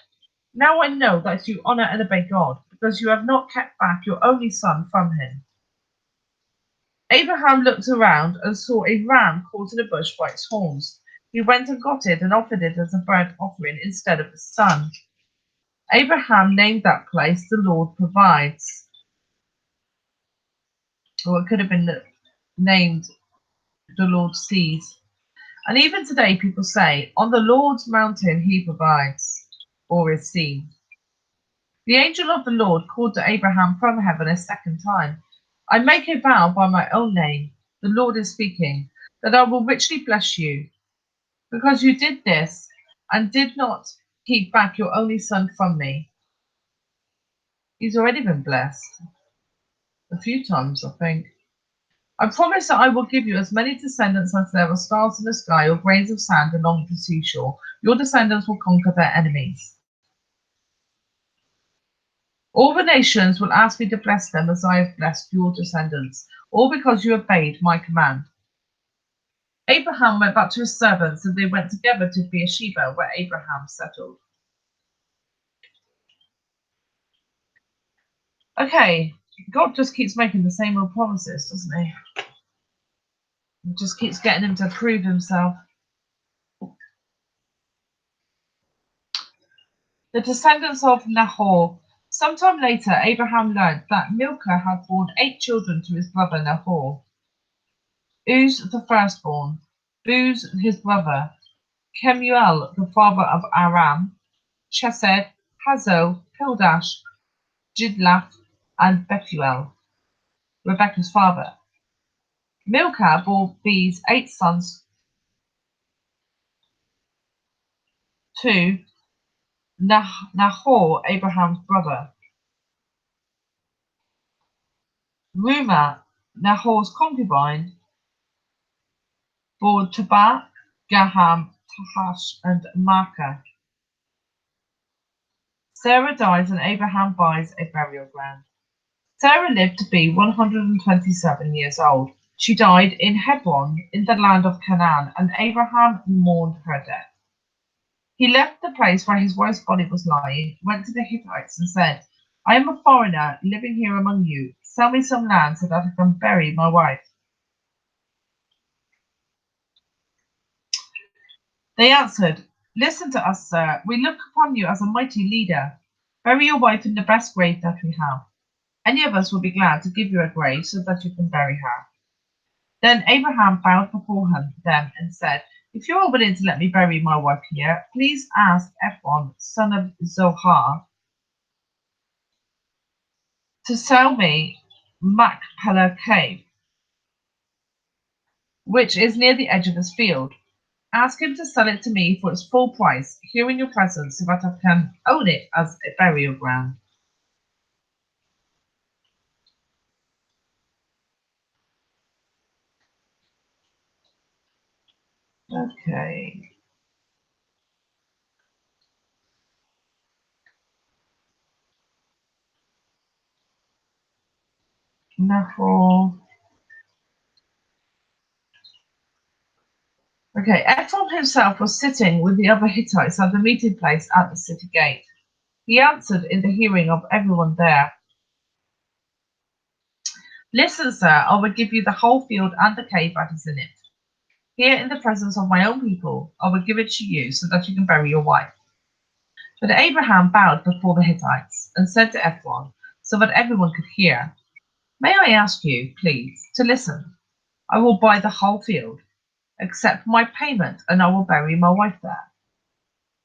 Now I know that you honor and obey God, because you have not kept back your only son from him." Abraham looked around and saw a ram caught in a bush by its horns. He went and got it and offered it as a burnt offering instead of his son. Abraham named that place "The Lord Provides," or it could have been named "The Lord Sees." And even today, people say, "On the Lord's mountain he provides," or is seen. The angel of the Lord called to Abraham from heaven a second time. "I make a vow by my own name," the Lord is speaking, "that I will richly bless you, because you did this and did not keep back your only son from me." He's already been blessed a few times, I think. "I promise that I will give you as many descendants as there are stars in the sky or grains of sand along the seashore. Your descendants will conquer their enemies. All the nations will ask me to bless them as I have blessed your descendants, all because you obeyed my command." Abraham went back to his servants, and they went together to Beersheba, where Abraham settled. Okay, God just keeps making the same old promises, doesn't he? He just keeps getting him to prove himself. The descendants of Nahor. Sometime later, Abraham learned that Milcah had borne 8 children to his brother Nahor: Uz the firstborn, Buz his brother, Kemuel the father of Aram, Chesed, Hazo, Pildash, Jidlaph, and Bethuel, Rebekah's father. Milcah bore these 8 sons to Nahor, Abraham's brother. Reumah, Nahor's concubine, bore Tabah, Gaham, Tahash, and Maacah. Sarah dies and Abraham buys a burial ground. Sarah lived to be 127 years old. She died in Hebron in the land of Canaan, and Abraham mourned her death. He left the place where his wife's body was lying, went to the Hittites, and said, "I am a foreigner living here among you. Sell me some land so that I can bury my wife." They answered, "Listen to us, sir. We look upon you as a mighty leader. Bury your wife in the best grave that we have. Any of us will be glad to give you a grave so that you can bury her." Then Abraham bowed before them and said, "If you are willing to let me bury my wife here, please ask Ephron, son of Zohar, to sell me Machpelah Cave, which is near the edge of his field. Ask him to sell it to me for its full price here in your presence so that I can own it as a burial ground." Okay. Nahor. Okay, Ephron himself was sitting with the other Hittites at the meeting place at the city gate. He answered in the hearing of everyone there, "Listen, sir, I will give you the whole field and the cave that is in it. Here in the presence of my own people, I will give it to you so that you can bury your wife." But Abraham bowed before the Hittites and said to Ephron, so that everyone could hear, "May I ask you, please, to listen? I will buy the whole field. Accept my payment, and I will bury my wife there."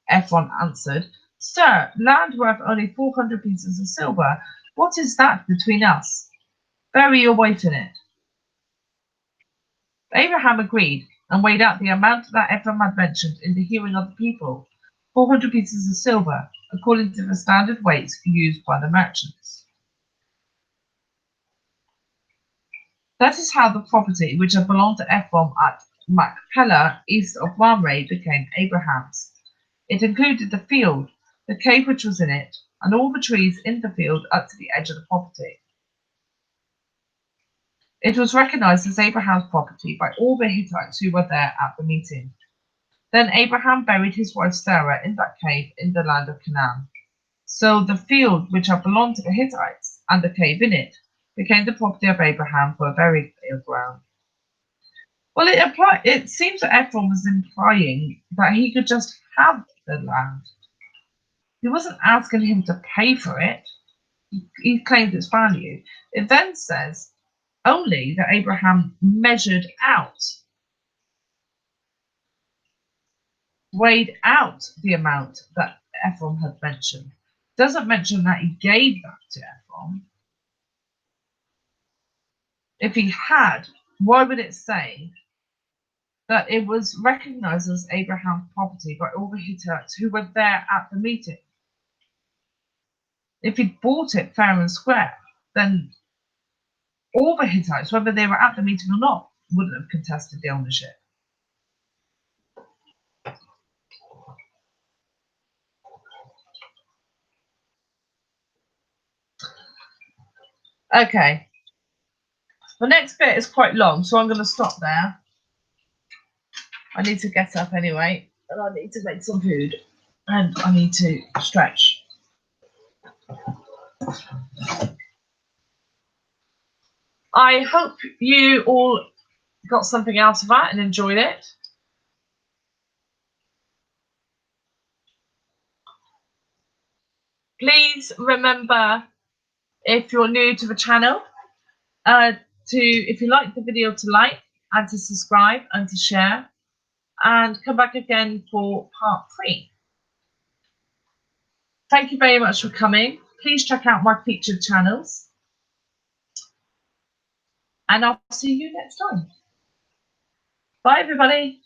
Ephron answered, "Sir, land worth only 400 pieces of silver. What is that between us? Bury your wife in it." Abraham agreed and weighed out the amount that Ephron had mentioned in the hearing of the people, 400 pieces of silver, according to the standard weights used by the merchants. That is how the property which had belonged to Ephron at Machpelah, east of Mamre, became Abraham's. It included the field, the cave which was in it, and all the trees in the field up to the edge of the property. It was recognized as Abraham's property by all the Hittites who were there at the meeting. Then Abraham buried his wife Sarah in that cave in the land of Canaan. So the field which had belonged to the Hittites and the cave in it became the property of Abraham for a burial ground. Well, it seems that Ephron was implying that he could just have the land. He wasn't asking him to pay for it. He claimed its value. It then says only that Abraham weighed out the amount that Ephron had mentioned. Doesn't mention that he gave that to Ephron. If he had, why would it say that it was recognized as Abraham's property by all the Hittites who were there at the meeting? If he'd bought it fair and square, then all the Hittites, whether they were at the meeting or not, wouldn't have contested the ownership. Okay, the next bit is quite long, so I'm going to stop there. I need to get up anyway, and I need to make some food, and I need to stretch. I hope you all got something out of that and enjoyed it. Please remember, if you're new to the channel, if you like the video, to like and to subscribe and to share, and come back again for part 3. Thank you very much for coming. Please check out my featured channels, and I'll see you next time. Bye, everybody.